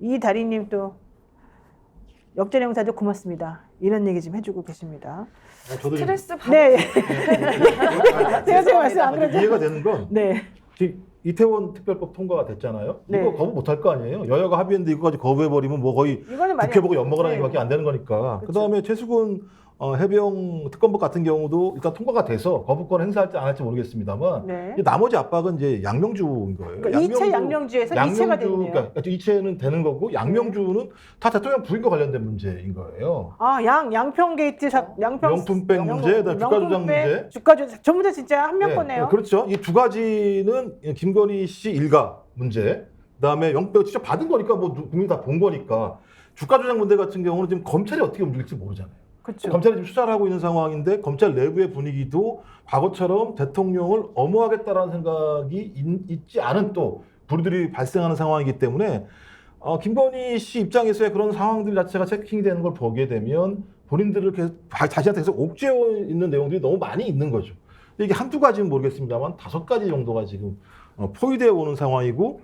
[SPEAKER 1] 이 다리님 또 역전용사도 고맙습니다. 이런 얘기 좀 해주고 계십니다.
[SPEAKER 2] 저도
[SPEAKER 4] 스트레스 받
[SPEAKER 1] 네,
[SPEAKER 2] 제가
[SPEAKER 1] 제가 말씀 안 그래도
[SPEAKER 2] 이해가 되는 건
[SPEAKER 1] 네,
[SPEAKER 2] 지금 이태원 특별법 통과가 됐잖아요.
[SPEAKER 1] 네.
[SPEAKER 2] 이거 거부 못할 거 아니에요. 여야가 합의했는데 이거까지 거부해버리면 뭐 거의
[SPEAKER 1] 이거는 많이
[SPEAKER 2] 국회 보고 엿먹으라는
[SPEAKER 1] 네.
[SPEAKER 2] 얘기밖에 안 되는 거니까.
[SPEAKER 1] 그렇죠.
[SPEAKER 2] 그다음에 최수근 해병 특검법 같은 경우도 일단 통과가 돼서 거부권 행사할지 안 할지 모르겠습니다만
[SPEAKER 1] 네.
[SPEAKER 2] 이제 나머지 압박은 이제 양명주인 거예요.
[SPEAKER 1] 그러니까 이체 양명주에서 이체가 됐네요.
[SPEAKER 2] 그러니까 이체는 되는 거고 양명주는 다 대통령 부인과 관련된 문제인 거예요.
[SPEAKER 1] 아, 양평 게이트
[SPEAKER 2] 명품백 문제, 그다음에 주가 조작 문제.
[SPEAKER 1] 주가 조작 전부 다 진짜 한 명 거네요.
[SPEAKER 2] 그렇죠. 이 두 가지는 김건희 씨 일가 문제, 그다음에 명백 직접 받은 거니까 뭐 국민이 다 본 거니까 주가 조작 문제 같은 경우는 지금 검찰이 어떻게 움직일지 모르잖아요.
[SPEAKER 1] 그렇죠.
[SPEAKER 2] 검찰이 지금 수사를 하고 있는 상황인데 검찰 내부의 분위기도 과거처럼 대통령을 엄호하겠다라는 생각이 있지 않은 또 불들이 발생하는 상황이기 때문에 김건희 씨 입장에서의 그런 상황들 자체가 체킹이 되는 걸 보게 되면 본인들을 계속 자신한테 계속 옥죄어 있는 내용들이 너무 많이 있는 거죠. 이게 한두 가지는 모르겠습니다만 5가지 정도가 지금 포위되어 오는 상황이고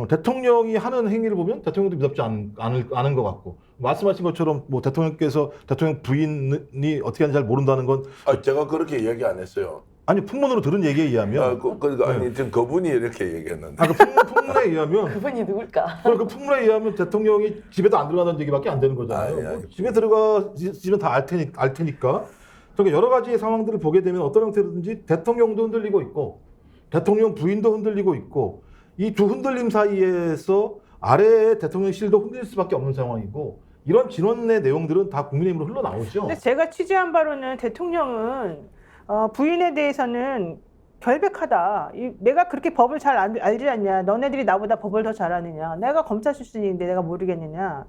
[SPEAKER 2] 대통령이 하는 행위를 보면 대통령도 믿었지 않은 것 같고 말씀하신 것처럼 뭐 대통령께서 대통령 부인이 어떻게 하는지 잘 모른다는 건
[SPEAKER 3] 제가 그렇게 이야기 안 했어요.
[SPEAKER 2] 아니 풍문으로 들은 얘기에 의하면
[SPEAKER 3] 아니 지금 그분이 이렇게 얘기했는데.
[SPEAKER 2] 그 풍문에 의하면
[SPEAKER 4] 그분이 누굴까?
[SPEAKER 2] 그 풍문에 의하면 대통령이 집에도 안 들어가는 얘기밖에 안 되는 거잖아요.
[SPEAKER 3] 아니.
[SPEAKER 2] 뭐 집에 들어가시면 다 알 테니까. 그러니까 여러 가지의 상황들을 보게 되면 어떤 형태로든지 대통령도 흔들리고 있고 대통령 부인도 흔들리고 있고 이 두 흔들림 사이에서 아래의 대통령실도 흔들릴 수밖에 없는 상황이고 이런 진원의 내용들은 다 국민의힘으로 흘러나오죠.
[SPEAKER 1] 근데 제가 취재한 바로는 대통령은 부인에 대해서는 결백하다. 내가 그렇게 법을 잘 알지 않냐. 너네들이 나보다 법을 더 잘 아느냐. 내가 검사 출신인데 내가 모르겠느냐.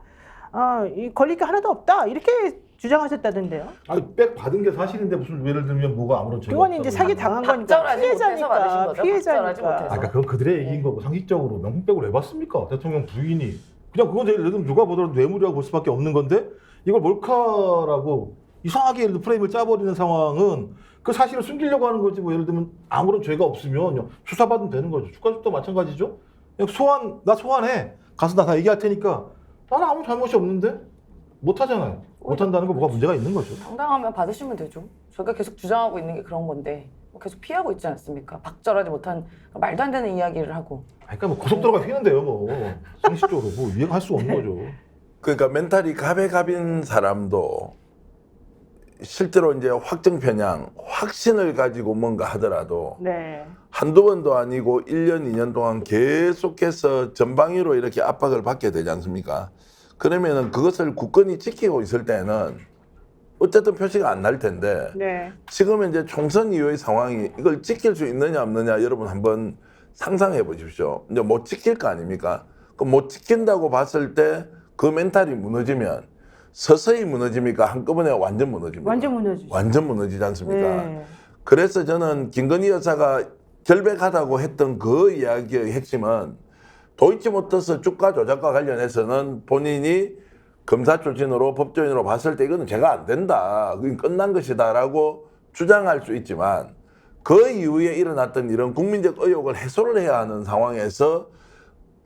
[SPEAKER 1] 이 걸릴 게 하나도 없다. 이렇게 주장하셨다던데요.
[SPEAKER 2] 아니 백 받은 게 사실인데 무슨 예를 들면 뭐가 아무런 죄가
[SPEAKER 1] 그건 이제 사기
[SPEAKER 2] 없다고
[SPEAKER 1] 당한 거니까.
[SPEAKER 4] 박절하지 못해서 받으신 거죠? 박절하지 못해서.
[SPEAKER 2] 그러니까 그건 그들의 얘기인 거고 상식적으로 명품백을 왜 받습니까? 대통령 부인이 그냥 그건 예를 들면 누가 보더라도 뇌물이라고 볼 수밖에 없는 건데 이걸 몰카라고 이상하게 예를 들어 프레임을 짜버리는 상황은 그 사실을 숨기려고 하는 거지. 뭐 예를 들면 아무런 죄가 없으면 수사받으면 되는 거죠. 주가집도 마찬가지죠. 그냥 나 소환해 가서 나 다 얘기할 테니까 나는 아무 잘못이 없는데 못하잖아요. 못한다는 거 뭐가 문제가 있는 거죠.
[SPEAKER 4] 당당하면 받으시면 되죠. 저희가 계속 주장하고 있는 게 그런 건데 계속 피하고 있지 않습니까? 박절하지 못한 말도 안 되는 이야기를 하고.
[SPEAKER 2] 그러니까 뭐 고속도로가 휘는데요, 뭐 상식적으로 뭐 이해가 할 수가 없는 거죠.
[SPEAKER 3] 그러니까 멘탈이 갑인 사람도 실제로 이제 확정 편향, 확신을 가지고 뭔가 하더라도
[SPEAKER 1] 네.
[SPEAKER 3] 한두 번도 아니고 1년, 2년 동안 계속해서 전방위로 이렇게 압박을 받게 되지 않습니까? 그러면은 그것을 굳건히 지키고 있을 때는 어쨌든 표시가 안 날 텐데
[SPEAKER 1] 네.
[SPEAKER 3] 지금 이제 총선 이후의 상황이 이걸 지킬 수 있느냐 없느냐 여러분 한번 상상해 보십시오. 이제 못 지킬 거 아닙니까? 그 못 지킨다고 봤을 때 그 멘탈이 무너지면 서서히 무너집니까? 한꺼번에 완전 무너집니까?
[SPEAKER 1] 완전 무너지죠.
[SPEAKER 3] 완전 무너지지 않습니까?
[SPEAKER 1] 네.
[SPEAKER 3] 그래서 저는 김건희 여사가 결백하다고 했던 그 이야기의 핵심은 도이치모터스 주가 조작과 관련해서는 본인이 검사 출신으로 법조인으로 봤을 때 이거는 제가 안 된다. 그건 끝난 것이다라고 주장할 수 있지만 그 이후에 일어났던 이런 국민적 의혹을 해소를 해야 하는 상황에서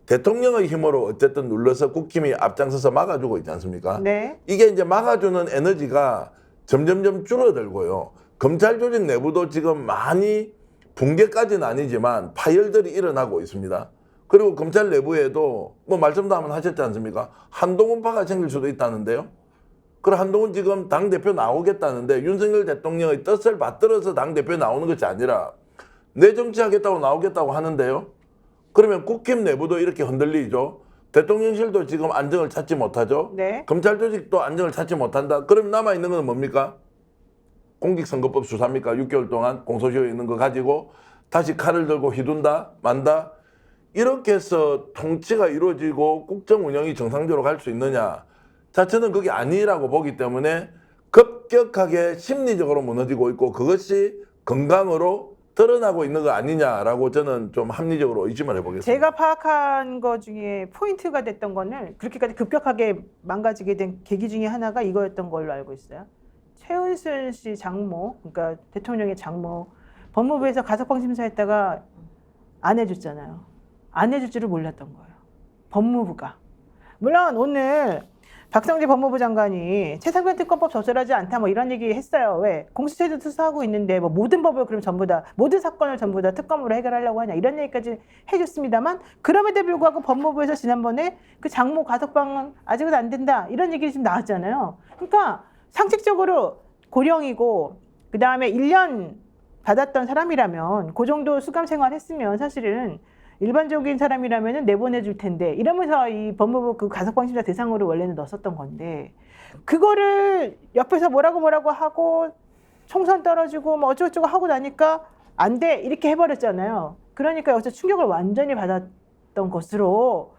[SPEAKER 3] 대통령의 힘으로 어쨌든 눌러서 국힘이 앞장서서 막아주고 있지 않습니까?
[SPEAKER 1] 네.
[SPEAKER 3] 이게 이제 막아주는 에너지가 점점점 줄어들고요. 검찰 조직 내부도 지금 많이 붕괴까지는 아니지만 파열들이 일어나고 있습니다. 그리고 검찰 내부에도 뭐 말씀도 한번 하셨지 않습니까? 한동훈파가 생길 수도 있다는데요. 그럼 한동훈 지금 당대표 나오겠다는데 윤석열 대통령의 뜻을 받들어서 당대표 나오는 것이 아니라 내 정치하겠다고 나오겠다고 하는데요. 그러면 국힘 내부도 이렇게 흔들리죠. 대통령실도 지금 안정을 찾지 못하죠.
[SPEAKER 1] 네.
[SPEAKER 3] 검찰 조직도 안정을 찾지 못한다. 그럼 남아있는 건 뭡니까? 공직선거법 수사입니까? 6개월 동안 공소시효에 있는 거 가지고 다시 칼을 들고 휘둔다? 만다? 이렇게 해서 통치가 이루어지고 국정 운영이 정상적으로 갈 수 있느냐? 자체는 그게 아니라고 보기 때문에 급격하게 심리적으로 무너지고 있고 그것이 건강으로 드러나고 있는 거 아니냐라고 저는 좀 합리적으로 의심을 해보겠습니다.
[SPEAKER 1] 제가 파악한 것 중에 포인트가 됐던 거는 그렇게까지 급격하게 망가지게 된 계기 중에 하나가 이거였던 걸로 알고 있어요. 최은순 씨 장모, 그러니까 대통령의 장모, 법무부에서 가석방 심사했다가 안 해줬잖아요. 안 해줄 줄을 몰랐던 거예요. 법무부가. 물론 오늘 박성재 법무부 장관이 최상병 특검법 적절하지 않다 뭐 이런 얘기 했어요. 왜? 공수처도 수사하고 있는데 뭐 모든 법을 그럼 전부 다 모든 사건을 전부 다 특검으로 해결하려고 하냐 이런 얘기까지 해줬습니다만 그럼에도 불구하고 법무부에서 지난번에 그 장모 가석방은 아직은 안 된다 이런 얘기 지금 나왔잖아요. 그러니까 상식적으로 고령이고 그 다음에 1년 받았던 사람이라면 그 정도 수감 생활했으면 사실은 일반적인 사람이라면 내보내줄 텐데 이러면서 이 법무부 그 가석방 심사 대상으로 원래는 넣었었던 건데 그거를 옆에서 뭐라고 하고 총선 떨어지고 뭐 어쩌고저쩌고 하고 나니까 안 돼 이렇게 해버렸잖아요. 그러니까 여기서 충격을 완전히 받았던 것으로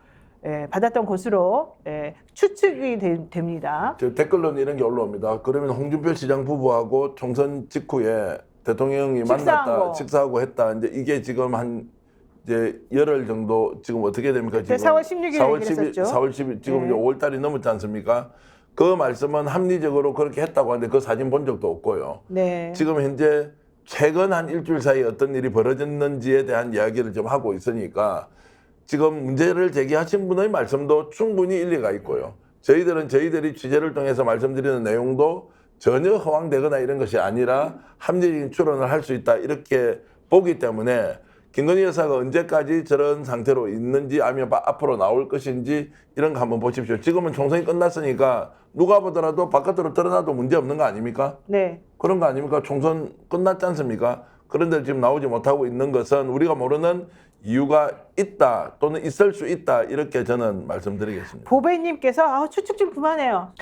[SPEAKER 1] 추측이 됩니다.
[SPEAKER 3] 저 댓글로는 이런 게 올라옵니다. 그러면 홍준표 시장 부부하고 총선 직후에 대통령이
[SPEAKER 1] 식사한
[SPEAKER 3] 만났다,
[SPEAKER 1] 거.
[SPEAKER 3] 식사하고 했다. 이제 이게 지금 한 이제 열흘 정도 지금 어떻게 됩니까? 지금
[SPEAKER 1] 4월 16일에
[SPEAKER 3] 4월
[SPEAKER 1] 얘기를
[SPEAKER 3] 10일,
[SPEAKER 1] 했었죠.
[SPEAKER 3] 4월 10일 지금
[SPEAKER 1] 네.
[SPEAKER 3] 이제 5월 달이 넘었지 않습니까? 그 말씀은 합리적으로 그렇게 했다고 하는데 그 사진 본 적도 없고요.
[SPEAKER 1] 네.
[SPEAKER 3] 지금 현재 최근 한 일주일 사이에 어떤 일이 벌어졌는지에 대한 이야기를 좀 하고 있으니까 지금 문제를 제기하신 분의 말씀도 충분히 일리가 있고요. 저희들이 취재를 통해서 말씀드리는 내용도 전혀 허황되거나 이런 것이 아니라 합리적인 추론을 할 수 있다 이렇게 보기 때문에 김건희 여사가 언제까지 저런 상태로 있는지 아니면 앞으로 나올 것인지 이런 거 한번 보십시오. 지금은 총선이 끝났으니까 누가 보더라도 바깥으로 드러나도 문제 없는 거 아닙니까?
[SPEAKER 1] 네.
[SPEAKER 3] 그런 거 아닙니까? 총선 끝났지 않습니까? 그런데 지금 나오지 못하고 있는 것은 우리가 모르는 이유가 있다 또는 있을 수 있다 이렇게 저는 말씀드리겠습니다.
[SPEAKER 1] 보배님께서 추측 좀 그만해요.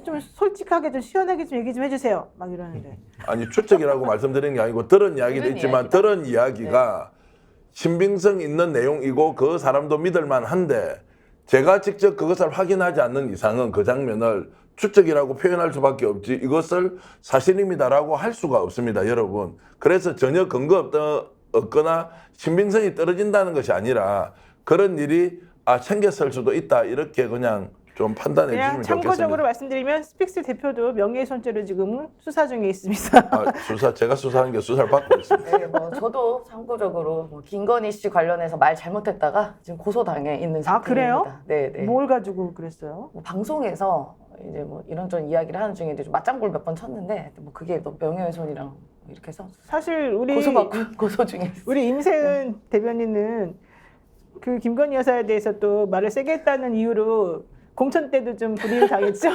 [SPEAKER 1] 좀 솔직하게 좀 시원하게 좀 얘기 좀 해주세요. 막 이러는데.
[SPEAKER 3] 아니 추측이라고 말씀드리는 게 아니고 들은 이야기도
[SPEAKER 4] 들은
[SPEAKER 3] 있지만
[SPEAKER 4] 이야기다.
[SPEAKER 3] 들은 이야기가 신빙성 있는 내용이고 그 사람도 믿을 만한데 제가 직접 그것을 확인하지 않는 이상은 그 장면을 추측이라고 표현할 수밖에 없지 이것을 사실입니다라고 할 수가 없습니다, 여러분. 그래서 전혀 근거 없거나 신빙성이 떨어진다는 것이 아니라 그런 일이 생겼을 수도 있다 이렇게 그냥 좀 판단해
[SPEAKER 1] 그냥
[SPEAKER 3] 주시면
[SPEAKER 1] 참고적으로
[SPEAKER 3] 좋겠습니다.
[SPEAKER 1] 말씀드리면 스픽스 대표도 명예훼손죄로 지금 수사 중에 있습니다.
[SPEAKER 3] 제가 수사하는 게 수사를 받고 있습니다.
[SPEAKER 4] 네, 뭐 저도 참고적으로 뭐 김건희 씨 관련해서 말 잘못했다가 지금 고소당해 있는 상태입니다.
[SPEAKER 1] 그래요?
[SPEAKER 4] 네, 네.
[SPEAKER 1] 뭘 가지고 그랬어요?
[SPEAKER 4] 뭐 방송에서 이제 뭐 이런저런 이야기를 하는 중에 이제 좀 맞장구를 몇 번 쳤는데 뭐 그게 또 명예훼손이랑 이렇게 해서
[SPEAKER 1] 사실 우리
[SPEAKER 4] 고소받고 고소 중에 있어요.
[SPEAKER 1] 우리 임세은 대변인은 그 김건희 여사에 대해서 또 말을 세게 했다는 이유로 공천 때도 좀 불이익 당했죠.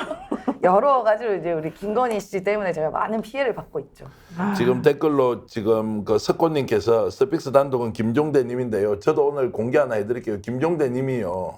[SPEAKER 4] 여러 가지로 이제 우리 김건희 씨 때문에 제가 많은 피해를 받고 있죠.
[SPEAKER 3] 지금 댓글로 지금 그 석권님께서 스픽스 단독은 김종대님인데요. 저도 오늘 공개 하나 해드릴게요. 김종대님이요.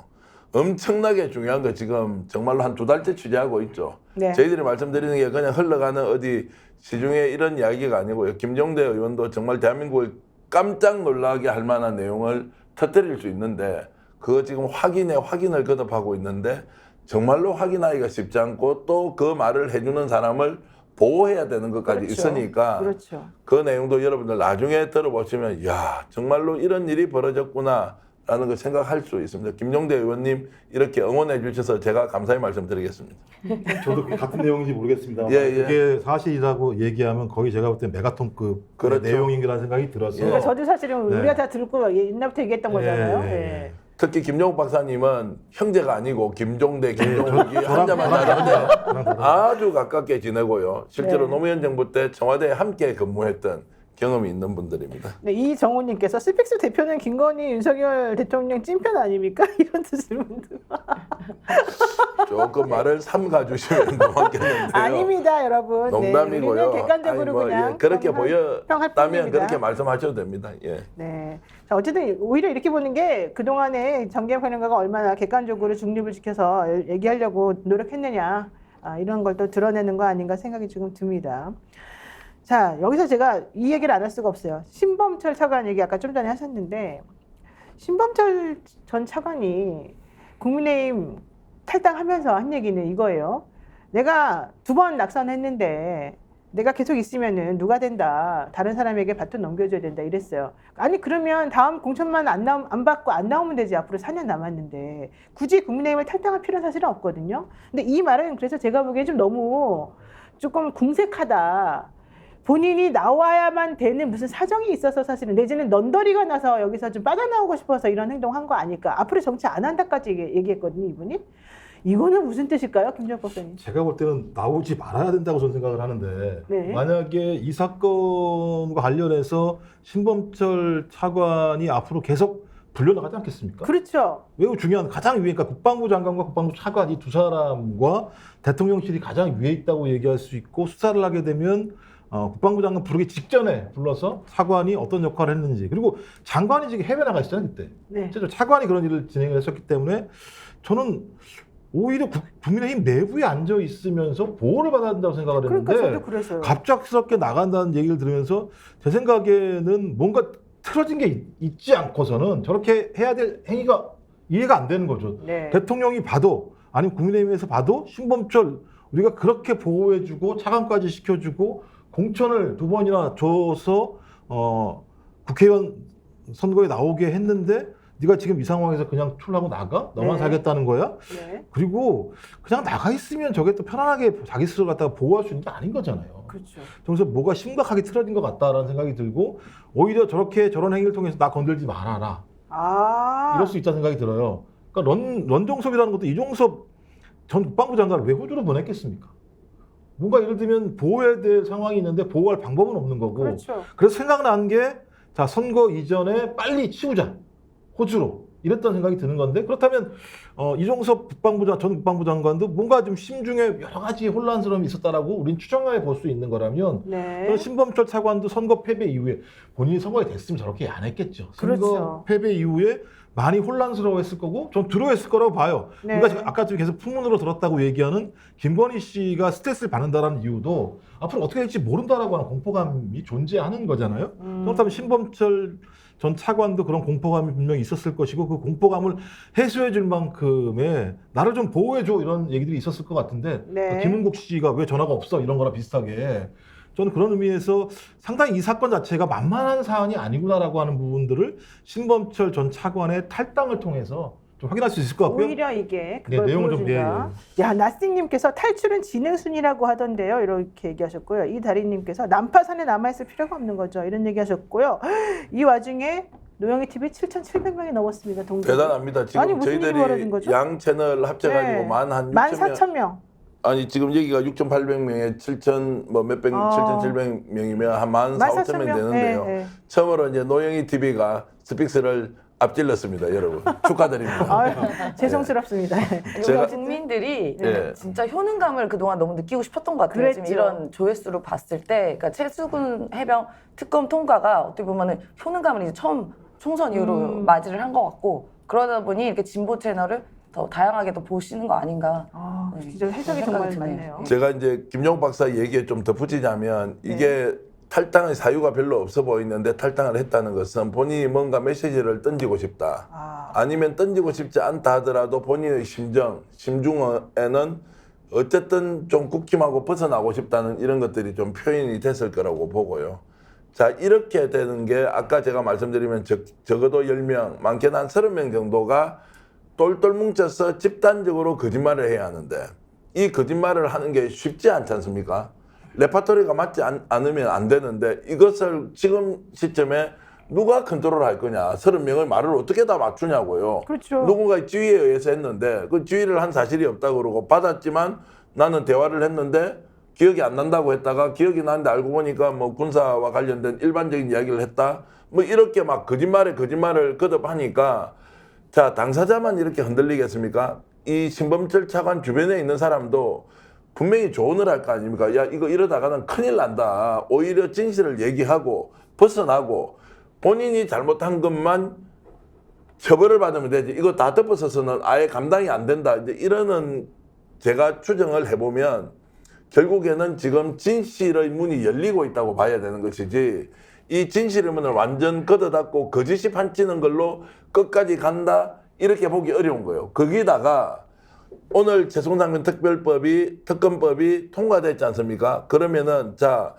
[SPEAKER 3] 엄청나게 중요한 거 지금 정말로 한 2달째 취재하고 있죠.
[SPEAKER 1] 네.
[SPEAKER 3] 저희들이 말씀드리는 게 그냥 흘러가는 어디 시중에 이런 이야기가 아니고요. 김종대 의원도 정말 대한민국을 깜짝 놀라게 할 만한 내용을 터뜨릴 수 있는데 그거 지금 확인을 거듭하고 있는데 정말로 확인하기가 쉽지 않고 또 그 말을 해주는 사람을 보호해야 되는 것까지
[SPEAKER 1] 그렇죠.
[SPEAKER 3] 있으니까
[SPEAKER 1] 그렇죠.
[SPEAKER 3] 그 내용도 여러분들 나중에 들어보시면 야 정말로 이런 일이 벌어졌구나 라는 걸 생각할 수 있습니다. 김종대 의원님 이렇게 응원해 주셔서 제가 감사히 말씀드리겠습니다.
[SPEAKER 2] 저도 같은 내용인지 모르겠습니다.
[SPEAKER 3] 예.
[SPEAKER 2] 그게 사실이라고 얘기하면 거의 제가 볼 때 메가톤급
[SPEAKER 3] 그렇죠.
[SPEAKER 2] 내용인가라는 생각이 들어서
[SPEAKER 1] 그러니까 저도 사실은
[SPEAKER 2] 네.
[SPEAKER 1] 우리가 다 듣고 옛날부터 얘기했던 거잖아요. 예.
[SPEAKER 3] 특히 김종욱 박사님은 형제가 아니고 김종대, 김종욱이
[SPEAKER 2] 저랑-
[SPEAKER 3] 한자만
[SPEAKER 2] 저랑
[SPEAKER 3] 다른데
[SPEAKER 2] 다르다.
[SPEAKER 3] 아주 가깝게 지내고요. 실제로
[SPEAKER 1] 네.
[SPEAKER 3] 노무현 정부 때 청와대에 함께 근무했던 경험이 있는 분들입니다.
[SPEAKER 1] 네, 이정우님께서 스픽스 대표는 김건희 윤석열 대통령 찐편 아닙니까? 이런 뜻을
[SPEAKER 3] 조금 말을 삼가 주시면 고맙겠는데요.
[SPEAKER 1] 아닙니다, 여러분.
[SPEAKER 3] 농담이고요.
[SPEAKER 1] 네, 우리는 객관적으로
[SPEAKER 3] 아니, 뭐,
[SPEAKER 1] 그냥
[SPEAKER 3] 예, 그렇게
[SPEAKER 1] 평할
[SPEAKER 3] 보였다면
[SPEAKER 1] 뿐입니다.
[SPEAKER 3] 그렇게 말씀하셔도 됩니다. 예.
[SPEAKER 1] 네. 자, 어쨌든 오히려 이렇게 보는 게 그동안에 정계영 평론가가 얼마나 객관적으로 중립을 지켜서 얘기하려고 노력했느냐, 이런 걸 또 드러내는 거 아닌가 생각이 지금 듭니다. 자, 여기서 제가 이 얘기를 안 할 수가 없어요. 신범철 차관 얘기 아까 좀 전에 하셨는데, 신범철 전 차관이 국민의힘 탈당하면서 한 얘기는 이거예요. 내가 2번 낙선했는데 내가 계속 있으면은 누가 된다. 다른 사람에게 바톤 넘겨줘야 된다. 이랬어요. 아니 그러면 다음 공천만 안 받고 안 나오면 되지. 앞으로 4년 남았는데 굳이 국민의힘을 탈당할 필요는 사실은 없거든요. 근데 이 말은 그래서 제가 보기엔 좀 너무 조금 궁색하다. 본인이 나와야만 되는 무슨 사정이 있어서 사실은 내지는 넌더리가 나서 여기서 좀 빠져나오고 싶어서 이런 행동한 거 아닐까. 앞으로 정치 안 한다까지 얘기했거든요. 이분이. 이거는 무슨 뜻일까요? 김정욱 박사님.
[SPEAKER 2] 제가 볼 때는 나오지 말아야 된다고 저는 생각을 하는데
[SPEAKER 1] 네.
[SPEAKER 2] 만약에 이 사건과 관련해서 신범철 차관이 앞으로 계속 불려나가지 않겠습니까?
[SPEAKER 1] 그렇죠.
[SPEAKER 2] 매우 중요한 가장 위에, 그러니까 국방부 장관과 국방부 차관 이 두 사람과 대통령실이 가장 위에 있다고 얘기할 수 있고, 수사를 하게 되면 국방부 장관 부르기 직전에 불러서 차관이 어떤 역할을 했는지, 그리고 장관이 지금 해외 나가 있잖아요 그때.
[SPEAKER 1] 네.
[SPEAKER 2] 실제로 차관이 그런 일을 진행을 했었기 때문에 저는 오히려 국민의힘 내부에 앉아 있으면서 보호를 받아야 된다고 생각을 했는데,
[SPEAKER 1] 그러니까 저도 그래서요.
[SPEAKER 2] 갑작스럽게 나간다는 얘기를 들으면서 제 생각에는 뭔가 틀어진 게 있지 않고서는 저렇게 해야 될 행위가 이해가 안 되는 거죠.
[SPEAKER 1] 네.
[SPEAKER 2] 대통령이 봐도 아니면 국민의힘에서 봐도 신범철 우리가 그렇게 보호해주고 차관까지 시켜주고 공천을 2번이나 줘서 국회의원 선거에 나오게 했는데 네가 지금 이 상황에서 그냥 출하고 나가? 너만
[SPEAKER 1] 네.
[SPEAKER 2] 살겠다는 거야?
[SPEAKER 1] 네.
[SPEAKER 2] 그리고 그냥 나가 있으면 저게 또 편안하게 자기 스스로 갖다가 보호할 수 있는 게 아닌 거잖아요.
[SPEAKER 1] 그렇죠.
[SPEAKER 2] 그래서 뭐가 심각하게 틀어진 것 같다라는 생각이 들고, 오히려 저런 행위를 통해서 나 건들지 말아라. 이럴 수 있다는 생각이 들어요. 그러니까 런정섭이라는 것도 이종섭 전 국방부 장관을 왜 호주로 보냈겠습니까? 뭔가 예를 들면 보호해야 될 상황이 있는데 보호할 방법은 없는 거고.
[SPEAKER 1] 그렇죠.
[SPEAKER 2] 그래서 생각난 게, 자, 선거 이전에 빨리 치우자. 호주로. 이랬던 생각이 드는 건데, 그렇다면 이종섭 전 국방부 장관도 뭔가 좀 심중에 여러 가지 혼란스러움이 있었다라고 우린 추정해 볼 수 있는 거라면,
[SPEAKER 1] 네.
[SPEAKER 2] 신범철 차관도 선거 패배 이후에 본인이 선거에 됐으면 저렇게 안 했겠죠. 선거
[SPEAKER 1] 그렇죠.
[SPEAKER 2] 패배 이후에 많이 혼란스러워했을 거고 좀 두려워했을 거라고 봐요.
[SPEAKER 1] 네.
[SPEAKER 2] 그러니까 지금 아까 좀 계속 풍문으로 들었다고 얘기하는 김건희 씨가 스트레스를 받는다라는 이유도 앞으로 어떻게 될지 모른다라고 하는 공포감이 존재하는 거잖아요. 그렇다면 신범철 전 차관도 그런 공포감이 분명히 있었을 것이고, 그 공포감을 해소해 줄 만큼의 나를 좀 보호해 줘 이런 얘기들이 있었을 것 같은데,
[SPEAKER 1] 네.
[SPEAKER 2] 김은국 씨가 왜 전화가 없어 이런 거랑 비슷하게 저는 그런 의미에서 상당히 이 사건 자체가 만만한 사안이 아니구나라고 하는 부분들을 신범철 전 차관의 탈당을 통해서 좀 확인할 수 있을 것 같고요.
[SPEAKER 1] 오히려 이게
[SPEAKER 2] 네,
[SPEAKER 1] 그걸
[SPEAKER 2] 내용을 좀
[SPEAKER 1] 보여준다. 야, 나스님께서 탈출은 진행순이라고 하던데요. 이렇게 얘기하셨고요. 이다리님께서 난파선에 남아있을 필요가 없는 거죠. 이런 얘기하셨고요. 이 와중에 노영희 TV 7,700명이 넘었습니다. 동계.
[SPEAKER 3] 대단합니다. 지금
[SPEAKER 1] 아니, 무슨 일이 벌어진 거죠?
[SPEAKER 3] 저희들이 양 채널 합쳐가지고
[SPEAKER 1] 네.
[SPEAKER 3] 만 한
[SPEAKER 1] 14,000명.
[SPEAKER 3] 아니 지금 여기가 6,800명에 7,000 뭐 몇백 7,700명이면 한 14,500명 되는데요.
[SPEAKER 1] 네, 네.
[SPEAKER 3] 처음으로 이제 노영희 TV가 스픽스를 앞질렀습니다, 여러분. 축하드립니다.
[SPEAKER 1] 아유, 죄송스럽습니다.
[SPEAKER 4] 우리
[SPEAKER 3] 제가-
[SPEAKER 4] 국민들이
[SPEAKER 3] 네.
[SPEAKER 4] 진짜 효능감을 그동안 너무 느끼고 싶었던 것 같아요.
[SPEAKER 1] 그랬죠.
[SPEAKER 4] 지금 이런 조회수를 봤을 때, 그러니까 최수근 해병 특검 통과가 어떻게 보면은 효능감을 이제 처음 총선 이후로 맞이를 한 것 같고, 그러다 보니 이렇게 진보 채널을 더 다양하게 더 보시는 거 아닌가.
[SPEAKER 1] 진짜 해석이 정말
[SPEAKER 4] 생각이
[SPEAKER 1] 많네요.
[SPEAKER 4] 드네요.
[SPEAKER 3] 제가 이제 김용욱 박사 얘기에 좀 덧붙이자면 이게 탈당의 사유가 별로 없어 보이는데 탈당을 했다는 것은 본인이 뭔가 메시지를 던지고 싶다. 아니면 던지고 싶지 않다 하더라도 본인의 심중에는 어쨌든 좀 국힘하고 벗어나고 싶다는 이런 것들이 좀 표현이 됐을 거라고 보고요. 자, 이렇게 되는 게 아까 제가 말씀드리면 적어도 10명, 많게는 한 30명 정도가 똘똘 뭉쳐서 집단적으로 거짓말을 해야 하는데 이 거짓말을 하는 게 쉽지 않지 않습니까? 레파토리가 맞지 않으면 안 되는데 이것을 지금 시점에 누가 컨트롤할 거냐? 30명의 말을 어떻게 다 맞추냐고요.
[SPEAKER 1] 그렇죠.
[SPEAKER 3] 누군가의 지휘에 의해서 했는데 그 지휘를 한 사실이 없다고 그러고 받았지만 나는 대화를 했는데 기억이 안 난다고 했다가 기억이 나는데 알고 보니까 뭐 군사와 관련된 일반적인 이야기를 했다. 뭐 이렇게 막 거짓말을 거듭하니까 자, 당사자만 이렇게 흔들리겠습니까? 이 신범철 차관 주변에 있는 사람도 분명히 조언을 할 거 아닙니까? 야, 이거 이러다가는 큰일 난다. 오히려 진실을 얘기하고 벗어나고 본인이 잘못한 것만 처벌을 받으면 되지. 이거 다 덮어서서는 아예 감당이 안 된다. 이제 이러는 제가 추정을 해보면 결국에는 지금 진실의 문이 열리고 있다고 봐야 되는 것이지, 이 진실의 문을 완전 걷어닫고 거짓이 판치는 걸로 끝까지 간다, 이렇게 보기 어려운 거예요. 거기다가 오늘 최송장관 특검법이 통과됐지 않습니까? 그러면은 자,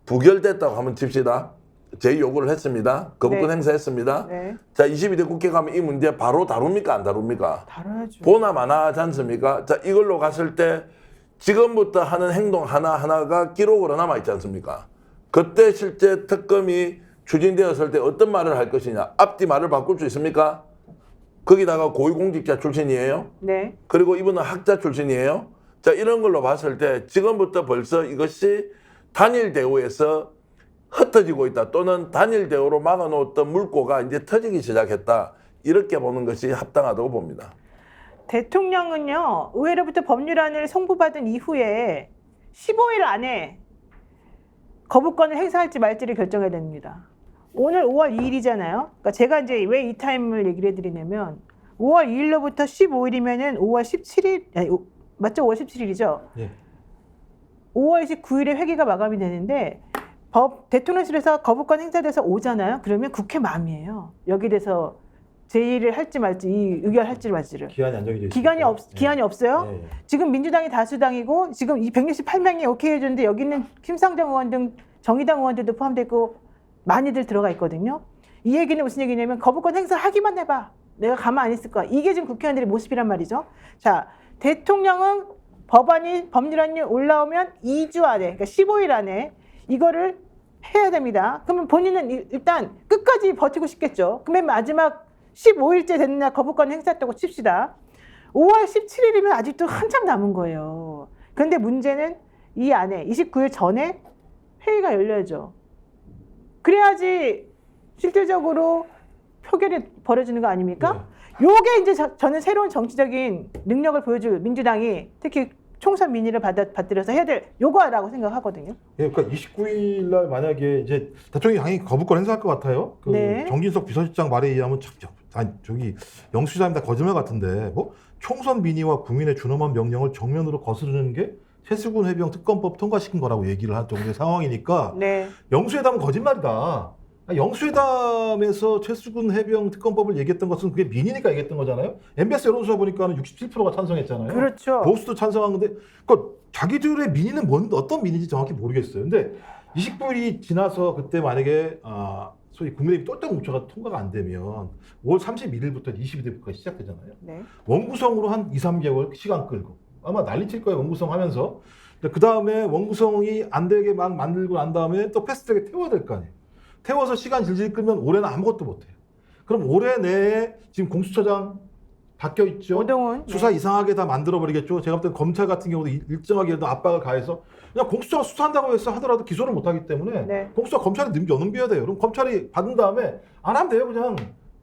[SPEAKER 3] 부결됐다고 한번 칩시다. 제 요구를 했습니다. 거부권
[SPEAKER 1] 네.
[SPEAKER 3] 행사했습니다.
[SPEAKER 1] 네.
[SPEAKER 3] 자, 22대 국회 가면 이 문제 바로 다룹니까? 안 다룹니까?
[SPEAKER 1] 다뤄야죠.
[SPEAKER 3] 보나 마나 하지 않습니까? 자, 이걸로 갔을 때 지금부터 하는 행동 하나하나가 기록으로 남아있지 않습니까? 그때 실제 특검이 추진되었을 때 어떤 말을 할 것이냐. 앞뒤 말을 바꿀 수 있습니까? 거기다가 고위공직자 출신이에요.
[SPEAKER 1] 네.
[SPEAKER 3] 그리고 이분은 학자 출신이에요. 자, 이런 걸로 봤을 때 지금부터 벌써 이것이 단일 대우에서 흩어지고 있다, 또는 단일 대우로 막아놓았던 물꼬가 이제 터지기 시작했다, 이렇게 보는 것이 합당하다고 봅니다.
[SPEAKER 1] 대통령은요, 의회로부터 법률안을 송부받은 이후에 15일 안에 거부권을 행사할지 말지를 결정해야 됩니다. 오늘 5월 2일이잖아요. 그러니까 제가 이제 왜 이 타임을 얘기를 해드리냐면 5월 2일로부터 15일이면은 5월 17일, 아니, 맞죠? 5월 17일이죠.
[SPEAKER 2] 예.
[SPEAKER 1] 5월 29일에 회기가 마감이 되는데 대통령실에서 거부권 행사돼서 오잖아요. 그러면 국회 마음이에요. 여기 대해서 제의를 할지 말지, 이 의결할지 말지를.
[SPEAKER 2] 기한이 안 정해져 있어요.
[SPEAKER 1] 기한이 없어요.
[SPEAKER 2] 예, 예.
[SPEAKER 1] 지금 민주당이 다수당이고 지금 이 168명이 오케이 해줬는데 여기는 김상정 의원 등 정의당 의원들도 포함되어 있고 많이들 들어가 있거든요. 이 얘기는 무슨 얘기냐면 거부권 행사하기만 해봐. 내가 가만 안 있을 거야. 이게 지금 국회의원들의 모습이란 말이죠. 자, 대통령은 법률안이 올라오면 2주 안에, 그러니까 15일 안에 이거를 해야 됩니다. 그러면 본인은 일단 끝까지 버티고 싶겠죠. 그러면 마지막 15일째 되는 날 거부권 행사했다고 칩시다. 5월 17일이면 아직도 한참 남은 거예요. 그런데 문제는 이 안에 29일 전에 회의가 열려야죠. 그래야지 실질적으로 표결이 벌어지는 거 아닙니까? 요게 이제 저는 새로운 정치적인 능력을 보여줄 민주당이 특히 총선 민의를 받들여서 해야 될 요거라고 생각하거든요.
[SPEAKER 2] 예, 그러니까 29일 날 만약에 이제 대통령이 당연히 거부권 행사할 것 같아요. 그
[SPEAKER 1] 네.
[SPEAKER 2] 정진석 비서실장 말에 의하면 저기 영수장이 다 거짓말 같은데 뭐 총선 민의와 국민의 준엄한 명령을 정면으로 거스르는 게 최수근 해병 특검법 통과시킨 거라고 얘기를 할 정도의 상황이니까
[SPEAKER 1] 네.
[SPEAKER 2] 영수회담은 거짓말이다. 영수회담에서 최수근 해병 특검법을 얘기했던 것은 그게 민의니까 얘기했던 거잖아요. MBS 여론조사 보니까는 67%가 찬성했잖아요.
[SPEAKER 1] 그렇죠.
[SPEAKER 2] 보수도 찬성한 건데, 그러니까 자기들의 민의는 어떤 민의인지 정확히 모르겠어요. 근데 29일이 지나서 그때 만약에 소위 국민의힘 똘똘 뭉쳐가 통과가 안 되면 5월 31일부터 22대 국회가 시작되잖아요.
[SPEAKER 1] 네.
[SPEAKER 2] 원구성으로 한 2, 3개월 시간 끌고 아마 난리칠 거예요. 원구성 하면서. 그 다음에 원구성이 안 되게 막 만들고 난 다음에 또 패스트트랙에 태워야 될 거 아니에요. 태워서 시간 질질 끌면 올해는 아무것도 못해요. 그럼 올해 내에 지금 공수처장 바뀌어 있죠.
[SPEAKER 1] 오동훈.
[SPEAKER 2] 수사 이상하게 다 만들어버리겠죠. 제가 볼 때 검찰 같은 경우도 일정하게라도 압박을 가해서 그냥 공수처가 수사한다고 해서 하더라도 기소를 못하기 때문에
[SPEAKER 1] 네.
[SPEAKER 2] 공수처가 검찰에 넘겨야 돼요. 그럼 검찰이 받은 다음에 안 하면 돼요. 그냥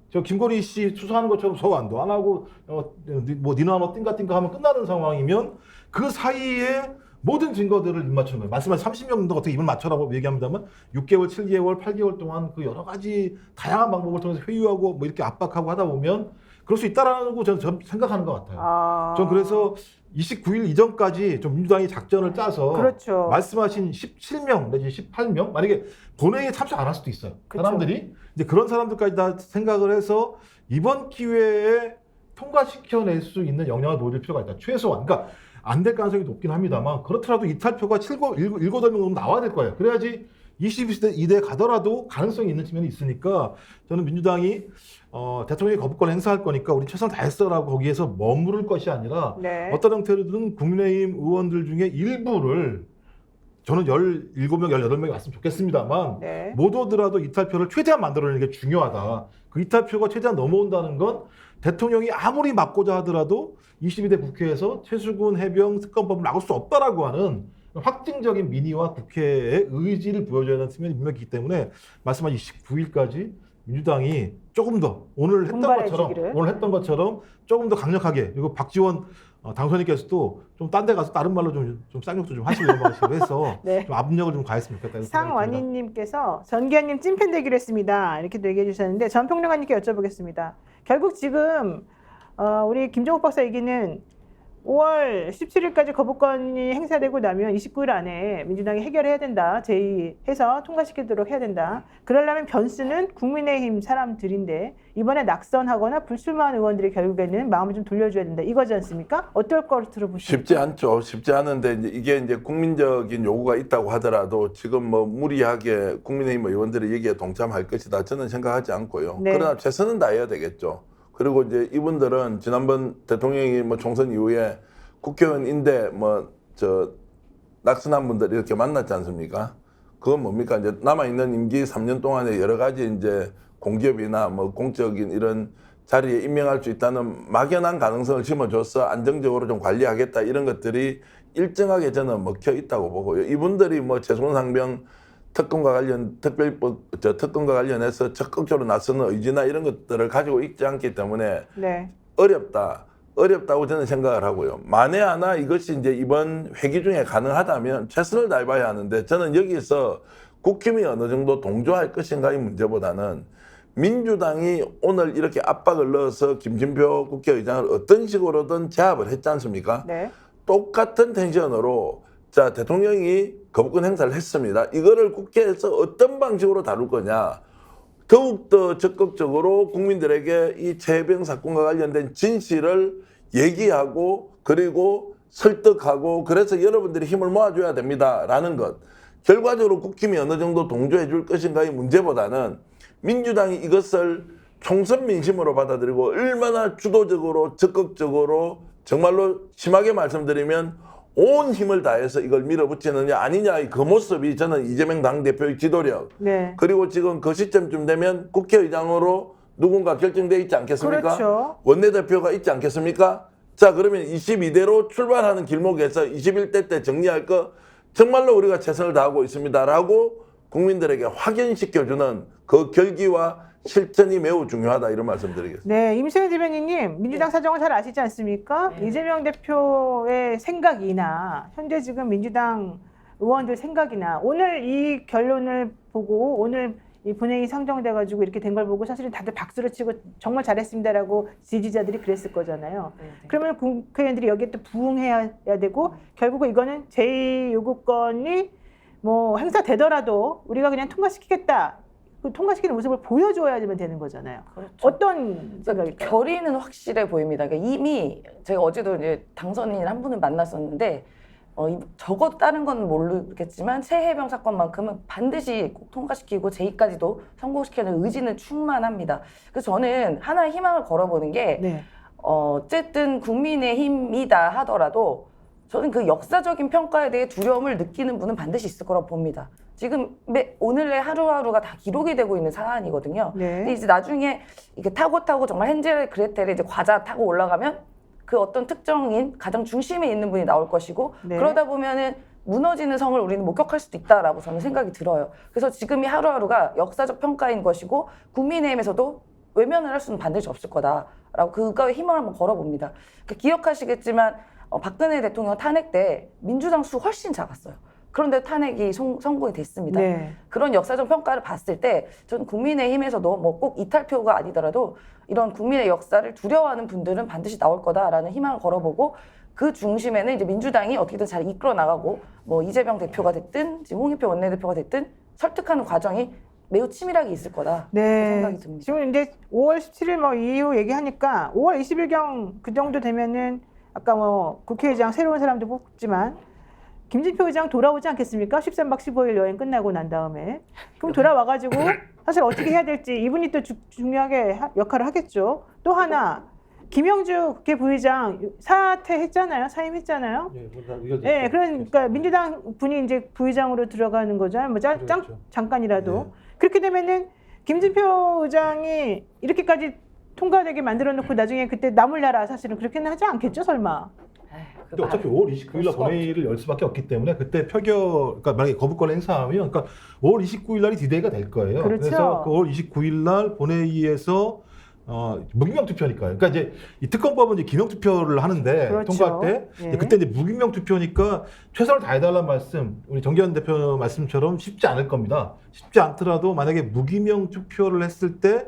[SPEAKER 2] 저 김건희 씨 수사하는 것처럼 소환도 안 하고 뭐 니나 뭐 띵가띵가 하면 끝나는 상황이면 그 사이에 모든 증거들을 입맞추는 거예요. 말씀하신 30명 정도 어떻게 입을 맞춰라고 얘기합니다만 6개월, 7개월, 8개월 동안 그 여러 가지 다양한 방법을 통해서 회유하고 뭐 이렇게 압박하고 하다 보면 그럴 수 있다라는 거 저는 생각하는 것 같아요. 전 그래서 29일 이전까지 좀 민주당이 작전을 짜서
[SPEAKER 1] 그렇죠.
[SPEAKER 2] 말씀하신 17명 내지 18명 만약에 본회의에 참석 안 할 수도 있어요.
[SPEAKER 1] 그렇죠.
[SPEAKER 2] 사람들이 이제 그런 사람들까지 다 생각을 해서 이번 기회에 통과시켜낼 수 있는 역량을 보여줄 필요가 있다. 최소한. 그러니까 안 될 가능성이 높긴 합니다만 그렇더라도 이탈표가 7, 8명 정도 나와야 될 거예요. 그래야지 22대 가더라도 가능성이 있는 측면이 있으니까 저는 민주당이 대통령이 거부권 행사할 거니까 우리 최선 다했어라고 거기에서 머무를 것이 아니라
[SPEAKER 1] 네.
[SPEAKER 2] 어떤 형태로든 국민의힘 의원들 중에 일부를 저는 17명, 18명이 왔으면 좋겠습니다만
[SPEAKER 1] 네.
[SPEAKER 2] 못 오더라도 이탈표를 최대한 만들어내는 게 중요하다. 그 이탈표가 최대한 넘어온다는 건 대통령이 아무리 막고자 하더라도 22대 국회에서 최수근 해병 특검법을 막을 수 없다라고 하는 확증적인 민의와 국회의 의지를 보여줘야 하는 측면이 분명히 있기 때문에 말씀하신 29일까지 민주당이 조금 더 오늘 했던 것처럼 조금 더 강력하게, 그리고 박지원 당선인께서도 좀 딴 데 가서 다른 말로 좀 쌍욕도 좀 하시고 이런 방식으로 해서
[SPEAKER 1] 네.
[SPEAKER 2] 좀 압력을 좀 가했으면 좋겠다.
[SPEAKER 1] 상완희님께서 전기현님 찐팬 되기로 했습니다. 이렇게도 얘기해 주셨는데 전평론가님께 여쭤보겠습니다. 결국 지금 우리 김종욱 박사 얘기는 5월 17일까지 거부권이 행사되고 나면 29일 안에 민주당이 해결해야 된다. 제의해서 통과시키도록 해야 된다. 그러려면 변수는 국민의힘 사람들인데 이번에 낙선하거나 불출마한 의원들이 결국에는 마음을 좀 돌려줘야 된다. 이거지 않습니까? 어떨 걸 들어보십니까?
[SPEAKER 3] 쉽지 않죠. 쉽지 않은데 이게 이제 국민적인 요구가 있다고 하더라도 지금 뭐 무리하게 국민의힘 의원들의 얘기에 동참할 것이다. 저는 생각하지 않고요.
[SPEAKER 1] 네.
[SPEAKER 3] 그러나 최선은 다해야 되겠죠. 그리고 이제 이분들은 지난번 대통령이 뭐 총선 이후에 국회의원인데 낙선한 분들 이렇게 만났지 않습니까? 그건 뭡니까? 이제 남아있는 임기 3년 동안에 여러 가지 이제 공기업이나 뭐 공적인 이런 자리에 임명할 수 있다는 막연한 가능성을 심어줘서 안정적으로 좀 관리하겠다 이런 것들이 일정하게 저는 먹혀 있다고 보고요. 이분들이 뭐 재손상병 특검과 관련해서 적극적으로 나서는 의지나 이런 것들을 가지고 있지 않기 때문에
[SPEAKER 1] 네.
[SPEAKER 3] 어렵다고 저는 생각을 하고요. 만에 하나 이것이 이제 이번 회기 중에 가능하다면 최선을 다해봐야 하는데 저는 여기서 국힘이 어느 정도 동조할 것인가의 문제보다는 민주당이 오늘 이렇게 압박을 넣어서 김진표 국회의장을 어떤 식으로든 제압을 했지 않습니까?
[SPEAKER 1] 네.
[SPEAKER 3] 똑같은 텐션으로 자 대통령이 거부권 행사를 했습니다. 이거를 국회에서 어떤 방식으로 다룰 거냐. 더욱더 적극적으로 국민들에게 이 최혜병 사건과 관련된 진실을 얘기하고 그리고 설득하고 그래서 여러분들이 힘을 모아줘야 됩니다라는 것. 결과적으로 국힘이 어느 정도 동조해 줄 것인가의 문제보다는 민주당이 이것을 총선 민심으로 받아들이고 얼마나 주도적으로 적극적으로 정말로 심하게 말씀드리면 온 힘을 다해서 이걸 밀어붙이느냐 아니냐의 그 모습이 저는 이재명 당대표의 지도력
[SPEAKER 1] 네.
[SPEAKER 3] 그리고 지금 그 시점쯤 되면 국회의장으로 누군가 결정돼 있지 않겠습니까?
[SPEAKER 1] 그렇죠.
[SPEAKER 3] 원내대표가 있지 않겠습니까? 자 그러면 22대로 출발하는 길목에서 21대 때 정리할 거 정말로 우리가 최선을 다하고 있습니다라고 국민들에게 확인시켜주는 그 결기와 실천이 매우 중요하다 이런 말씀드리겠습니다.
[SPEAKER 1] 네, 임수현 대변인님, 민주당 사정을 잘 아시지 않습니까? 이재명 대표의 생각이나 현재 지금 민주당 의원들 생각이나 오늘 이 결론을 보고 오늘 이 본회의 상정돼가지고 이렇게 된 걸 보고 사실은 다들 박수를 치고 정말 잘했습니다라고 지지자들이 그랬을 거잖아요. 그러면 국회의원들이 여기에 또 부응해야 되고 결국은 이거는 제2요구권이 뭐 행사되더라도 우리가 그냥 통과시키겠다. 그 통과시키는 모습을 보여줘야지만 되는 거잖아요.
[SPEAKER 4] 그렇죠.
[SPEAKER 1] 어떤 생각일까요?
[SPEAKER 4] 결의는 확실해 보입니다. 그러니까 이미 제가 어제도 이제 당선인 한 분을 만났었는데 적어도 다른 건 모르겠지만 새해병 사건만큼은 반드시 꼭 통과시키고 제2까지도 성공시키는 의지는 충만합니다. 그래서 저는 하나의 희망을 걸어보는 게
[SPEAKER 1] 네.
[SPEAKER 4] 어쨌든 국민의힘이다 하더라도 저는 그 역사적인 평가에 대해 두려움을 느끼는 분은 반드시 있을 거라고 봅니다. 지금 오늘의 하루하루가 다 기록이 되고 있는 사안이거든요.
[SPEAKER 1] 네.
[SPEAKER 4] 근데 이제 나중에 이렇게 타고 정말 헨젤 그레텔의 이제 과자 타고 올라가면 그 어떤 특정인 가장 중심에 있는 분이 나올 것이고
[SPEAKER 1] 네.
[SPEAKER 4] 그러다 보면은 무너지는 성을 우리는 목격할 수도 있다라고 저는 생각이 들어요. 그래서 지금 이 하루하루가 역사적 평가인 것이고 국민의힘에서도 외면을 할 수는 반드시 없을 거다라고 그거에 힘을 한번 걸어봅니다. 그러니까 기억하시겠지만 박근혜 대통령 탄핵 때 민주당 수 훨씬 작았어요. 그런데 탄핵이 성공이 됐습니다.
[SPEAKER 1] 네.
[SPEAKER 4] 그런 역사적 평가를 봤을 때 저는 국민의힘에서도 뭐 꼭 이탈표가 아니더라도 이런 국민의 역사를 두려워하는 분들은 반드시 나올 거다라는 희망을 걸어보고 그 중심에는 이제 민주당이 어떻게든 잘 이끌어 나가고 뭐 이재명 대표가 됐든 지금 홍익표 원내대표가 됐든 설득하는 과정이 매우 치밀하게 있을 거다
[SPEAKER 1] 네.
[SPEAKER 4] 생각이 듭니다.
[SPEAKER 1] 지금 이제 5월 17일 뭐 이후 얘기하니까 5월 20일경 그 정도 되면은 아까 뭐 국회의장 새로운 사람도 뽑지만 김진표 의장 돌아오지 않겠습니까? 13박 15일 여행 끝나고 난 다음에. 그럼 돌아와가지고 사실 어떻게 해야 될지 이분이 또 중요하게 역할을 하겠죠. 또 하나 김영주 국회 부의장 사퇴했잖아요. 사임했잖아요. 네, 그러니까 민주당 분이 이제 부의장으로 들어가는 거잖아요. 뭐
[SPEAKER 2] 그렇죠.
[SPEAKER 1] 잠깐이라도.
[SPEAKER 2] 네.
[SPEAKER 1] 그렇게 되면은 김진표 의장이 이렇게까지 통과되게 만들어 놓고 나중에 그때 나몰라라 사실은 그렇게는 하지 않겠죠, 설마.
[SPEAKER 2] 근데 어차피 5월 29일 날 본회의를 열 수밖에 없기 때문에 그때 그러니까 만약에 거부권을 행사하면, 그러니까 5월 29일 날이 디데이가 될 거예요.
[SPEAKER 1] 그렇죠.
[SPEAKER 2] 그래서 그 5월 29일 날 본회의에서 무기명 투표니까요. 그러니까 이제 이 특검법은 이제 기명 투표를 하는데
[SPEAKER 1] 그렇죠.
[SPEAKER 2] 통과할 때
[SPEAKER 1] 예.
[SPEAKER 2] 그때 이제 무기명 투표니까 최선을 다해달라는 말씀, 우리 정기현 대표 말씀처럼 쉽지 않을 겁니다. 쉽지 않더라도 만약에 무기명 투표를 했을 때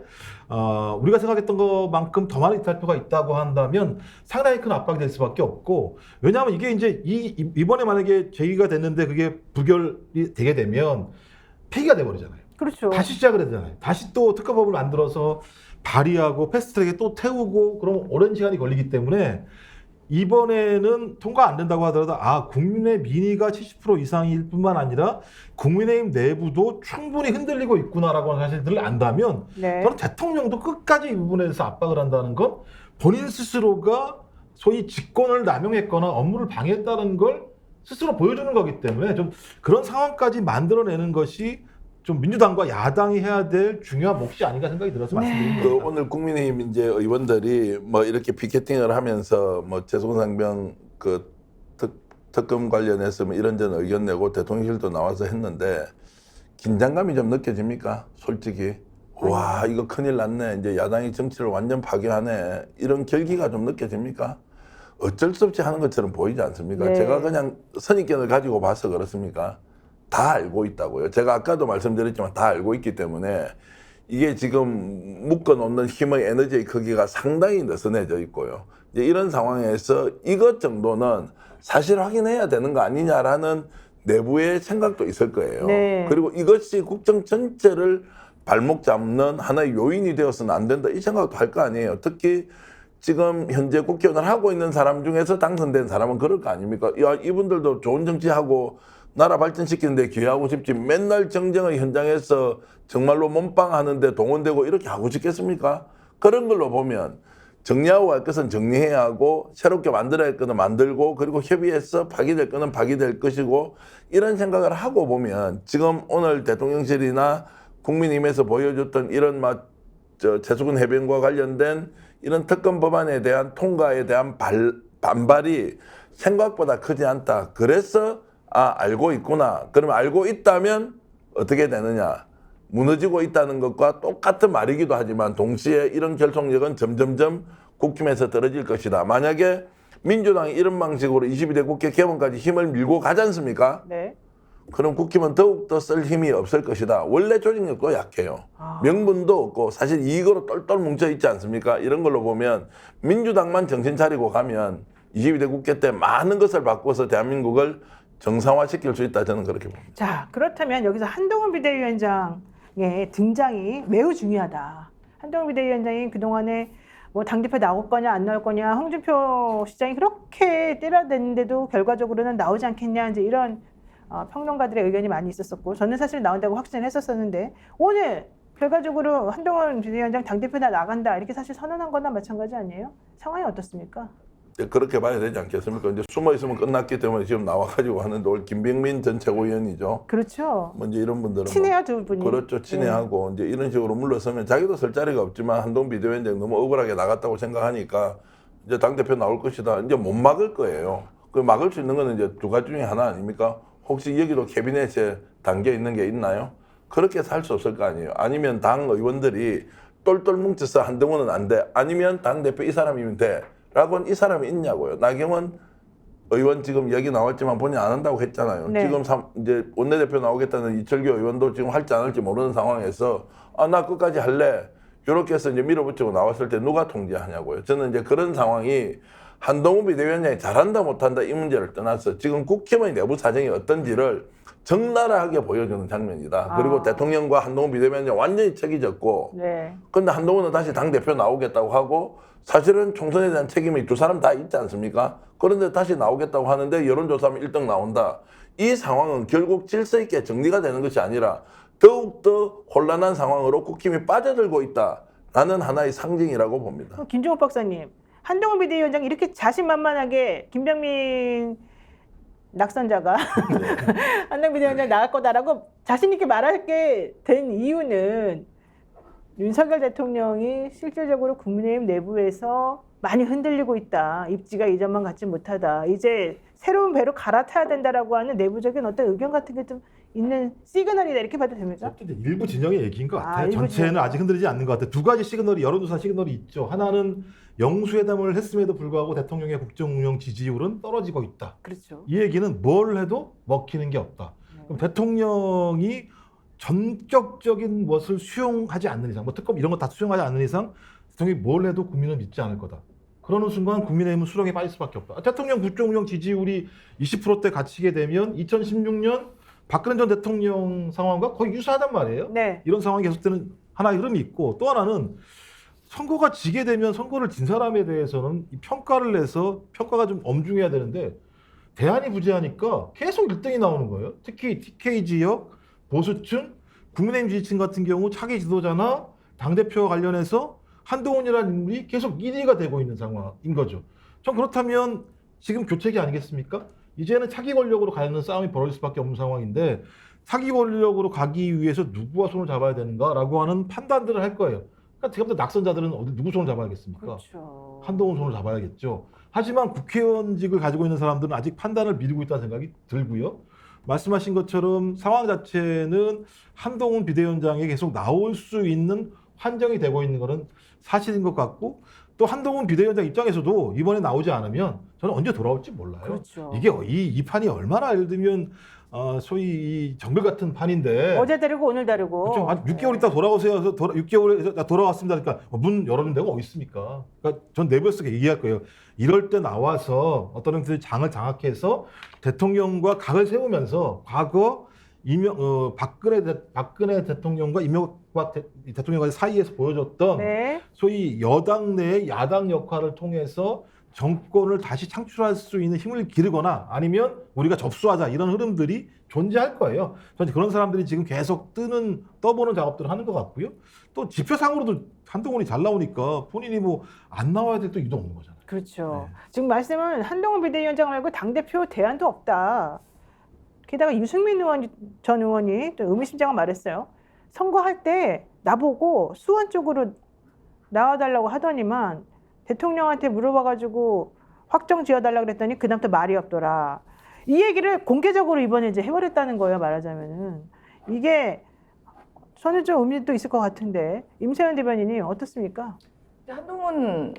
[SPEAKER 2] 우리가 생각했던 것만큼 더 많은 이탈표가 있다고 한다면 상당히 큰 압박이 될 수밖에 없고, 왜냐하면 이게 이제 이번에 만약에 제기가 됐는데 그게 부결이 되게 되면 폐기가 돼버리잖아요.
[SPEAKER 1] 그렇죠.
[SPEAKER 2] 다시 시작을 해야 되잖아요. 다시 또 특검법을 만들어서 발의하고 패스트트랙에 또 태우고 그럼 오랜 시간이 걸리기 때문에 이번에는 통과 안 된다고 하더라도 국민의 민의가 70% 이상일 뿐만 아니라 국민의힘 내부도 충분히 흔들리고 있구나라고 하는 사실들을 안다면
[SPEAKER 1] 네.
[SPEAKER 2] 저는 대통령도 끝까지 이 부분에서 압박을 한다는 건 본인 스스로가 소위 직권을 남용했거나 업무를 방해했다는 걸 스스로 보여주는 거기 때문에 좀 그런 상황까지 만들어내는 것이 좀 민주당과 야당이 해야 될 중요한 몫이 아닌가 생각이 들어서 말씀드린 겁니다.
[SPEAKER 3] 오늘 국민의힘 이제 의원들이 뭐 이렇게 피켓팅을 하면서 뭐 재소상병 그 특검 관련해서 뭐 이런저런 의견 내고 대통령실도 나와서 했는데 긴장감이 좀 느껴집니까? 솔직히 와 이거 큰일 났네, 이제 야당이 정치를 완전 파괴하네, 이런 결기가 좀 느껴집니까? 어쩔 수 없이 하는 것처럼 보이지 않습니까?
[SPEAKER 1] 네.
[SPEAKER 3] 제가 그냥 선입견을 가지고 봐서 그렇습니까? 다 알고 있다고요. 제가 아까도 말씀드렸지만 다 알고 있기 때문에 이게 지금 묶어놓는 힘의 에너지의 크기가 상당히 느슨해져 있고요. 이제 이런 상황에서 이것 정도는 사실 확인해야 되는 거 아니냐라는 내부의 생각도 있을 거예요.
[SPEAKER 1] 네.
[SPEAKER 3] 그리고 이것이 국정 전체를 발목 잡는 하나의 요인이 되어서는 안 된다, 이 생각도 할 거 아니에요. 특히 지금 현재 국회의원을 하고 있는 사람 중에서 당선된 사람은 그럴 거 아닙니까? 야, 이분들도 좋은 정치하고 나라 발전시키는데 기여하고 싶지 맨날 정쟁의 현장에서 정말로 몸빵하는데 동원되고 이렇게 하고 싶겠습니까? 그런 걸로 보면 정리하고 할 것은 정리해야 하고 새롭게 만들어야 할 것은 만들고 그리고 협의해서 파기될 것은 파기될 것이고, 이런 생각을 하고 보면 지금 오늘 대통령실이나 국민의힘에서 보여줬던 이런 최수근 해병과 관련된 이런 특검 법안에 대한 통과에 대한 반발이 생각보다 크지 않다. 그래서 알고 있구나. 그러면 알고 있다면 어떻게 되느냐. 무너지고 있다는 것과 똑같은 말이기도 하지만 동시에 이런 결속력은 점점점 국힘에서 떨어질 것이다. 만약에 민주당이 이런 방식으로 22대 국회 개원까지 힘을 밀고 가지 않습니까?
[SPEAKER 1] 네.
[SPEAKER 3] 그럼 국힘은 더욱더 쓸 힘이 없을 것이다. 원래 조직력도 약해요. 명분도 없고 사실 이익으로 똘똘 뭉쳐 있지 않습니까? 이런 걸로 보면 민주당만 정신 차리고 가면 22대 국회 때 많은 것을 바꿔서 대한민국을 정상화시킬 수 있다, 저는 그렇게 봅니다.
[SPEAKER 1] 자, 그렇다면 여기서 한동훈 비대위원장의 등장이 매우 중요하다. 한동훈 비대위원장이 그동안에 뭐 당대표 나올 거냐 안 나올 거냐, 홍준표 시장이 그렇게 때려댔는데도 결과적으로는 나오지 않겠냐, 이제 이런 평론가들의 의견이 많이 있었었고, 저는 사실 나온다고 확신했었었는데 오늘 결과적으로 한동훈 비대위원장 당대표 나간다 이렇게 사실 선언한 거나 마찬가지 아니에요? 상황이 어떻습니까?
[SPEAKER 3] 그렇게 봐야 되지 않겠습니까? 이제 숨어 있으면 끝났기 때문에 지금 나와가지고 하는데, 오늘 김병민 전 최고위원이죠.
[SPEAKER 1] 그렇죠.
[SPEAKER 3] 뭐 이제 이런 분들은
[SPEAKER 1] 친해요, 두 분이.
[SPEAKER 3] 그렇죠, 친해하고 이제 이런 식으로 물러서면 자기도 설 자리가 없지만 한동훈 비대위원장 너무 억울하게 나갔다고 생각하니까 이제 당 대표 나올 것이다. 이제 못 막을 거예요. 그 막을 수 있는 거는 이제 두 가지 중에 하나 아닙니까? 혹시 여기도 캐비넷에 담겨 있는 게 있나요? 그렇게 살 수 없을 거 아니에요. 아니면 당 의원들이 똘똘 뭉쳐서 한동훈은 안 돼. 아니면 당 대표 이 사람이면 돼. 라고는 이 사람이 있냐고요. 나경원 의원 지금 얘기 나왔지만 본인 안 한다고 했잖아요.
[SPEAKER 1] 네.
[SPEAKER 3] 지금 이제 원내대표 나오겠다는 이철규 의원도 지금 할지 안 할지 모르는 상황에서 나 끝까지 할래. 이렇게 해서 이제 밀어붙이고 나왔을 때 누가 통제하냐고요. 저는 이제 그런 상황이 한동훈 비대위원장이 잘한다 못한다 이 문제를 떠나서 지금 국힘의 내부 사정이 어떤지를 적나라하게 보여주는 장면이다. 그리고 대통령과 한동훈 비대위원장 완전히 책이 졌고,
[SPEAKER 1] 네.
[SPEAKER 3] 근데 한동훈은 다시 당대표 나오겠다고 하고, 사실은 총선에 대한 책임이 두 사람 다 있지 않습니까? 그런데 다시 나오겠다고 하는데 여론조사하면 1등 나온다. 이 상황은 결국 질서 있게 정리가 되는 것이 아니라 더욱더 혼란한 상황으로 국힘이 빠져들고 있다라는 하나의 상징이라고 봅니다.
[SPEAKER 1] 김종욱 박사님, 한동훈 비대위원장이 이렇게 자신만만하게 김병민 낙선자가 한동훈 비대위원장 나갈 거다라고 자신 있게 말하게 된 이유는 윤석열 대통령이 실질적으로 국민의힘 내부에서 많이 흔들리고 있다. 입지가 이전만 같지 못하다. 이제 새로운 배로 갈아타야 된다라고 하는 내부적인 어떤 의견 같은 게 좀 있는 시그널이다 이렇게 봐도 됩니까?
[SPEAKER 2] 어쨌든 일부 진영의 얘기인 것 같아요.
[SPEAKER 1] 일부
[SPEAKER 2] 전체는
[SPEAKER 1] 진영.
[SPEAKER 2] 아직 흔들리지 않는 것 같아요. 두 가지 시그널이 여론조사 시그널이 있죠. 하나는 영수회담을 했음에도 불구하고 대통령의 국정운영 지지율은 떨어지고 있다.
[SPEAKER 1] 그렇죠.
[SPEAKER 2] 이 얘기는 뭘 해도 먹히는 게 없다. 그럼 대통령이 전격적인 것을 수용하지 않는 이상, 뭐 특검 이런 거 다 수용하지 않는 이상 대통령이 뭘 해도 국민은 믿지 않을 거다. 그러는 순간 국민의힘은 수렁에 빠질 수밖에 없다. 대통령 국정운영 지지율이 20%대 갇히게 되면 2016년 박근혜 전 대통령 상황과 거의 유사하단 말이에요.
[SPEAKER 1] 네.
[SPEAKER 2] 이런 상황이 계속되는 하나의 흐름이 있고 또 하나는 선거가 지게 되면 선거를 진 사람에 대해서는 이 평가를 내서 평가가 좀 엄중해야 되는데 대안이 부재하니까 계속 1등이 나오는 거예요. 특히 TK 지역, 보수층, 국민의힘 지지층 같은 경우 차기 지도자나 당대표와 관련해서 한동훈이라는 인물이 계속 1위가 되고 있는 상황인 거죠. 전 그렇다면 지금 교체기 아니겠습니까? 이제는 차기 권력으로 가는 싸움이 벌어질 수밖에 없는 상황인데 차기 권력으로 가기 위해서 누구와 손을 잡아야 되는가라고 하는 판단들을 할 거예요. 그러니까 지금부터 낙선자들은 어디 누구 손을 잡아야겠습니까?
[SPEAKER 1] 그렇죠.
[SPEAKER 2] 한동훈 손을 잡아야겠죠. 하지만 국회의원직을 가지고 있는 사람들은 아직 판단을 미루고 있다는 생각이 들고요. 말씀하신 것처럼 상황 자체는 한동훈 비대위원장이 계속 나올 수 있는 환경이 되고 있는 것은 사실인 것 같고 또 한동훈 비대위원장 입장에서도 이번에 나오지 않으면 저는 언제 돌아올지 몰라요.
[SPEAKER 1] 그렇죠.
[SPEAKER 2] 이게 이 판이 얼마나 예를 들면 소위 이 정글 같은 판인데
[SPEAKER 1] 어제 다르고 오늘 다르고.
[SPEAKER 2] 그렇죠. 한 6개월 있다 돌아오세요. 해서 6개월에 돌아왔습니다. 그러니까 문 열어준 데가 어디 있습니까? 그러니까 전 내부에서 얘기할 거예요. 이럴 때 나와서 어떤 형태의 장을 장악해서 대통령과 각을 세우면서 과거 박근혜 대통령과 이명박 대통령 사이에서 보여줬던
[SPEAKER 1] 네.
[SPEAKER 2] 소위 여당 내의 야당 역할을 통해서 정권을 다시 창출할 수 있는 힘을 기르거나 아니면 우리가 접수하자 이런 흐름들이 존재할 거예요. 저는 그런 사람들이 지금 계속 떠보는 작업들을 하는 것 같고요. 또 지표상으로도 한동훈이 잘 나오니까 본인이 뭐 안 나와야 될 또 이유도 없는 거잖아요.
[SPEAKER 1] 그렇죠.
[SPEAKER 2] 네.
[SPEAKER 1] 지금 말씀은 한동훈 비대위원장 말고 당대표 대안도 없다. 게다가 유승민 전 의원이 또 의미심장한 말했어요. 선거할 때 나보고 수원 쪽으로 나와달라고 하더니만 대통령한테 물어봐가지고 확정 지어달라고 그랬더니 그다음부터 말이 없더라. 이 얘기를 공개적으로 이번에 이제 해버렸다는 거예요. 말하자면은. 이게 저는 좀 의미도 있을 것 같은데 임세현 대변인이 어떻습니까?
[SPEAKER 4] 한동훈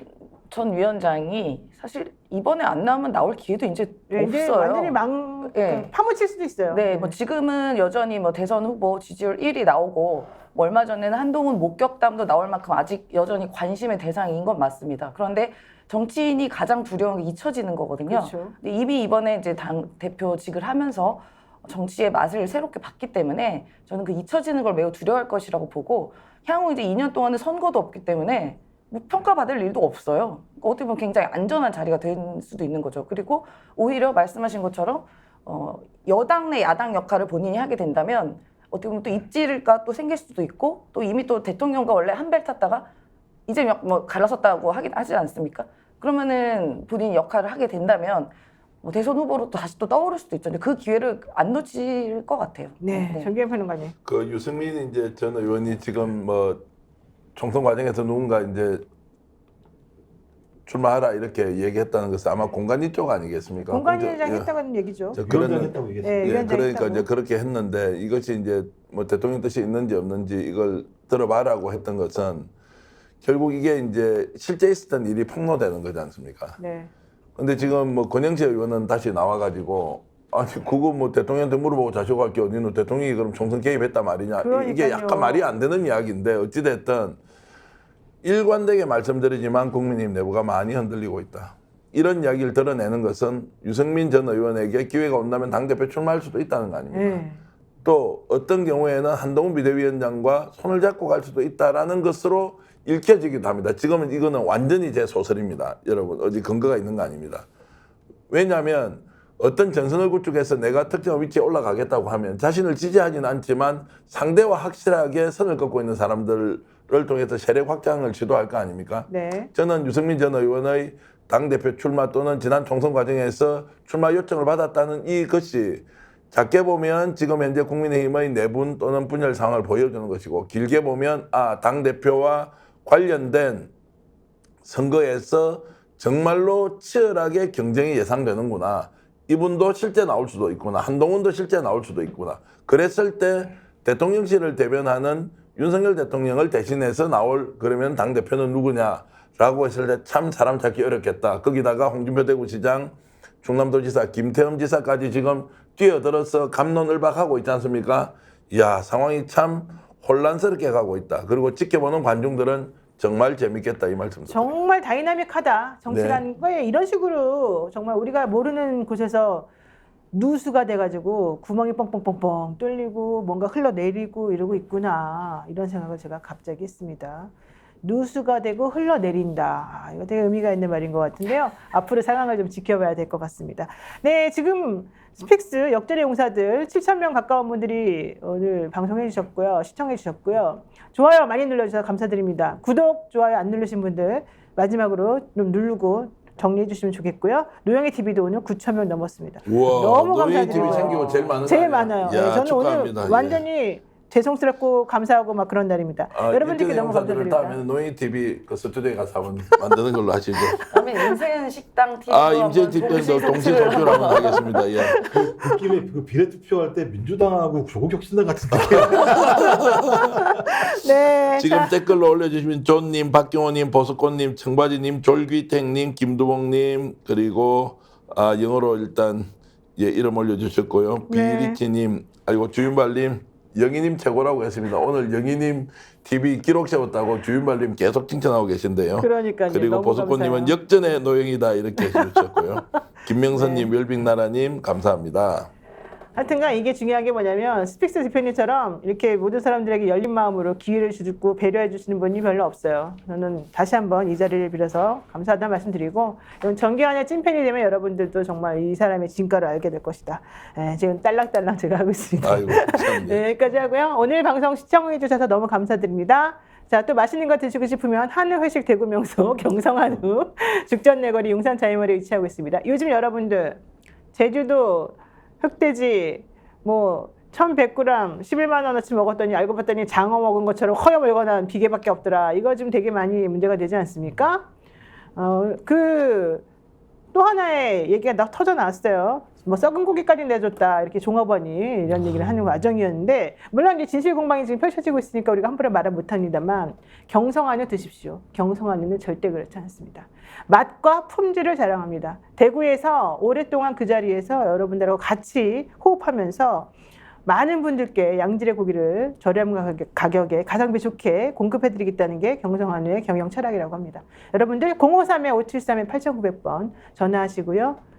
[SPEAKER 4] 전 위원장이 사실 이번에 안 나오면 나올 기회도 이제
[SPEAKER 1] 네, 이제
[SPEAKER 4] 없어요.
[SPEAKER 1] 완전히
[SPEAKER 4] 네.
[SPEAKER 1] 파묻힐 수도 있어요.
[SPEAKER 4] 네, 뭐 지금은 여전히 뭐 대선 후보 지지율 1위 나오고 뭐 얼마 전에는 한동훈 목격담도 나올 만큼 아직 여전히 관심의 대상인 건 맞습니다. 그런데 정치인이 가장 두려운 게 잊혀지는 거거든요.
[SPEAKER 1] 그렇죠.
[SPEAKER 4] 근데 이미 이번에 이제 당 대표직을 하면서 정치의 맛을 새롭게 봤기 때문에 저는 그 잊혀지는 걸 매우 두려워할 것이라고 보고 향후 이제 2년 동안은 선거도 없기 때문에 뭐 평가받을 일도 없어요. 그러니까 어떻게 보면 굉장히 안전한 자리가 될 수도 있는 거죠. 그리고 오히려 말씀하신 것처럼 여당 내 야당 역할을 본인이 하게 된다면 어떻게 보면 또 입지가 또 생길 수도 있고 또 이미 또 대통령과 원래 한 벨 탔다가 이제 뭐 갈라섰다고 하지 않습니까? 그러면은 본인이 역할을 하게 된다면 뭐 대선 후보로 또 다시 또 떠오를 수도 있잖아요. 그 기회를 안 놓칠 것 같아요.
[SPEAKER 1] 네, 정기현 평론가님.
[SPEAKER 3] 그 유승민 이제 전 의원이 지금 뭐 총선 과정에서 누군가 이제 출마하라 이렇게 얘기했다는 것은 아마 공관위 쪽 아니겠습니까?
[SPEAKER 1] 공관위원장 했다는 얘기죠.
[SPEAKER 2] 위원장 했다고 얘기했습니다.
[SPEAKER 1] 네,
[SPEAKER 3] 예,
[SPEAKER 1] 위원장
[SPEAKER 3] 그러니까
[SPEAKER 1] 했다고.
[SPEAKER 3] 이제 그렇게 했는데 이것이 이제 뭐 대통령 뜻이 있는지 없는지 이걸 들어봐라고 했던 것은 결국 이게 이제 실제 있었던 일이 폭로되는 거지 않습니까?
[SPEAKER 1] 네.
[SPEAKER 3] 근데 지금 뭐 권영세 의원은 다시 나와가지고 아니 그거 뭐 대통령한테 물어보고 자식할 게 어디는 대통령이 그럼 총선 개입했단 말이냐 이게
[SPEAKER 1] 그러니까요.
[SPEAKER 3] 약간 말이 안 되는 이야기인데 어찌됐든 일관되게 말씀드리지만 국민의힘 내부가 많이 흔들리고 있다. 이런 이야기를 드러내는 것은 유승민 전 의원에게 기회가 온다면 당대표 출마할 수도 있다는 거 아닙니까?
[SPEAKER 1] 네.
[SPEAKER 3] 또 어떤 경우에는 한동훈 비대위원장과 손을 잡고 갈 수도 있다라는 것으로 읽혀지기도 합니다. 지금은 이거는 완전히 제 소설입니다. 여러분 어디 근거가 있는 거 아닙니다. 왜냐하면 어떤 전선을 구축해서 내가 특정한 위치에 올라가겠다고 하면 자신을 지지하지는 않지만 상대와 확실하게 선을 긋고 있는 사람들을 통해서 세력 확장을 지도할 거 아닙니까?
[SPEAKER 1] 네.
[SPEAKER 3] 저는 유승민 전 의원의 당대표 출마 또는 지난 총선 과정에서 출마 요청을 받았다는 이것이 작게 보면 지금 현재 국민의힘의 내분 또는 분열 상황을 보여주는 것이고 길게 보면 당대표와 관련된 선거에서 정말로 치열하게 경쟁이 예상되는구나. 이분도 실제 나올 수도 있구나. 한동훈도 실제 나올 수도 있구나. 그랬을 때 대통령실을 대변하는 윤석열 대통령을 대신해서 나올 그러면 당대표는 누구냐라고 했을 때 참 사람 찾기 어렵겠다. 거기다가 홍준표 대구시장, 충남도지사, 김태흠 지사까지 지금 뛰어들어서 갑론을박하고 있지 않습니까? 이야, 상황이 참 혼란스럽게 가고 있다. 그리고 지켜보는 관중들은 정말 재밌겠다 이 말씀입니다.
[SPEAKER 1] 정말 다이나믹하다. 정치라는 거에 이런 식으로 정말 우리가 모르는 곳에서 누수가 돼가지고 구멍이 뻥뻥뻥뻥 뚫리고 뭔가 흘러내리고 이러고 있구나. 이런 생각을 제가 갑자기 했습니다. 누수가 되고 흘러내린다. 이거 되게 의미가 있는 말인 것 같은데요. 앞으로 상황을 좀 지켜봐야 될 것 같습니다. 네, 지금 스픽스 역전의 용사들 7,000명 가까운 분들이 오늘 방송해 주셨고요. 시청해 주셨고요. 좋아요 많이 눌러주셔서 감사드립니다. 구독, 좋아요 안 누르신 분들 마지막으로 좀 누르고 정리해 주시면 좋겠고요. 노영희 TV도 오늘 9,000명 넘었습니다.
[SPEAKER 3] 우와,
[SPEAKER 1] 너무
[SPEAKER 3] 노영희
[SPEAKER 1] 감사드려요.
[SPEAKER 3] TV 생기고 제일 많은
[SPEAKER 1] 제일
[SPEAKER 3] 거 아니야?
[SPEAKER 1] 많아요.
[SPEAKER 3] 야,
[SPEAKER 1] 네, 저는
[SPEAKER 3] 축하합니다.
[SPEAKER 1] 오늘 완전히 죄송스럽고 감사하고 막 그런 날입니다. 여러분들께 너무 감사드립니다.
[SPEAKER 3] 다음에는 노영희 TV 그 스튜디오에 가서 한번 만드는 걸로 하시죠.
[SPEAKER 4] 그다음에 인생 식당 TV
[SPEAKER 3] 임재 TV도 동시 송출을 한번 하겠습니다. 예.
[SPEAKER 2] 느낌에 그 비례투표할 때 민주당하고 조국혁신당 같은 느낌.
[SPEAKER 1] 네,
[SPEAKER 3] 지금
[SPEAKER 1] 자,
[SPEAKER 3] 댓글로 올려주시면 존님, 박경호님, 보석꽃님, 청바지님, 졸귀택님, 김두봉님 그리고 영어로 일단 이름 올려주셨고요.
[SPEAKER 1] 네.
[SPEAKER 3] 비리티님, 아이고 주윤발님, 영희님 최고라고 했습니다. 오늘 영희님 TV 기록 세웠다고 주윤발님 계속 칭찬하고 계신데요.
[SPEAKER 1] 그러니까요.
[SPEAKER 3] 그리고
[SPEAKER 1] 너무
[SPEAKER 3] 보석꽃님은
[SPEAKER 1] 감사해요.
[SPEAKER 3] 역전의 노영이다 이렇게 해주셨고요. 김명선님, 멸빅나라님 감사합니다.
[SPEAKER 1] 하여튼간 이게 중요한 게 뭐냐면 스픽스 대표님처럼 이렇게 모든 사람들에게 열린 마음으로 기회를 주고 배려해 주시는 분이 별로 없어요. 저는 다시 한번 이 자리를 빌어서 감사하다는 말씀드리고 이런 정기환의 찐팬이 되면 여러분들도 정말 이 사람의 진가를 알게 될 것이다. 지금 딸랑딸랑 제가 하고 있습니다.
[SPEAKER 3] 아이고 참.
[SPEAKER 1] 네, 여기까지 하고요. 오늘 방송 시청해 주셔서 너무 감사드립니다. 자, 또 맛있는 거 드시고 싶으면 한우 회식 대구 명소 경성한우 죽전 내거리 용산 자이머리에 위치하고 있습니다. 요즘 여러분들 제주도 흑돼지 뭐 1,100g 11만 원어치 먹었더니 알고 봤더니 장어 먹은 것처럼 허여 물건한 비계밖에 없더라. 이거 지금 되게 많이 문제가 되지 않습니까? 또 하나의 얘기가 막 터져 나왔어요. 뭐 썩은 고기까지 내줬다 이렇게 종업원이 이런 얘기를 하는 과정이었는데 물론 이제 진실 공방이 지금 펼쳐지고 있으니까 우리가 함부로 말은 못합니다만 경성한우 드십시오. 경성한우는 절대 그렇지 않습니다. 맛과 품질을 자랑합니다. 대구에서 오랫동안 그 자리에서 여러분들하고 같이 호흡하면서 많은 분들께 양질의 고기를 저렴한 가격에 가성비 좋게 공급해드리겠다는 게 경성한우의 경영 철학이라고 합니다. 여러분들 053-573-8900번 전화하시고요.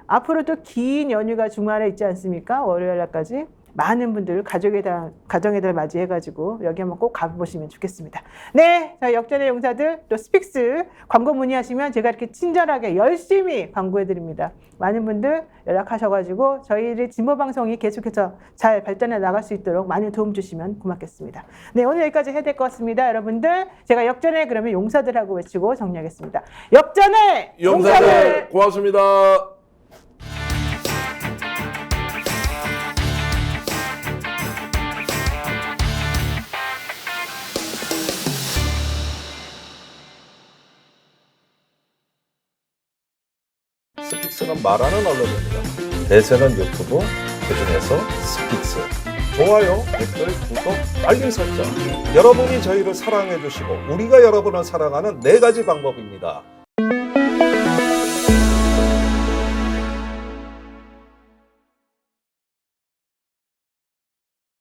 [SPEAKER 1] 앞으로 또 긴 연휴가 주말에 있지 않습니까? 월요일 날까지 많은 분들 가정의 달 맞이해가지고 여기 한번 꼭 가보시면 좋겠습니다. 네, 저희 역전의 용사들 또 스픽스 광고 문의하시면 제가 이렇게 친절하게 열심히 광고해드립니다. 많은 분들 연락하셔가지고 저희의 진보 방송이 계속해서 잘 발전해 나갈 수 있도록 많이 도움 주시면 고맙겠습니다. 네, 오늘 여기까지 해야 될 것 같습니다. 여러분들 제가 역전의 그러면 용사들하고 외치고 정리하겠습니다. 역전의
[SPEAKER 3] 용사들 고맙습니다.
[SPEAKER 5] 스픽스는 말하는 언론입니다. 대세는 유튜브, 그중에서 스픽스. 좋아요, 댓글, 구독, 알림 설정. 여러분이 저희를 사랑해 주시고 우리가 여러분을 사랑하는 4가지 방법입니다.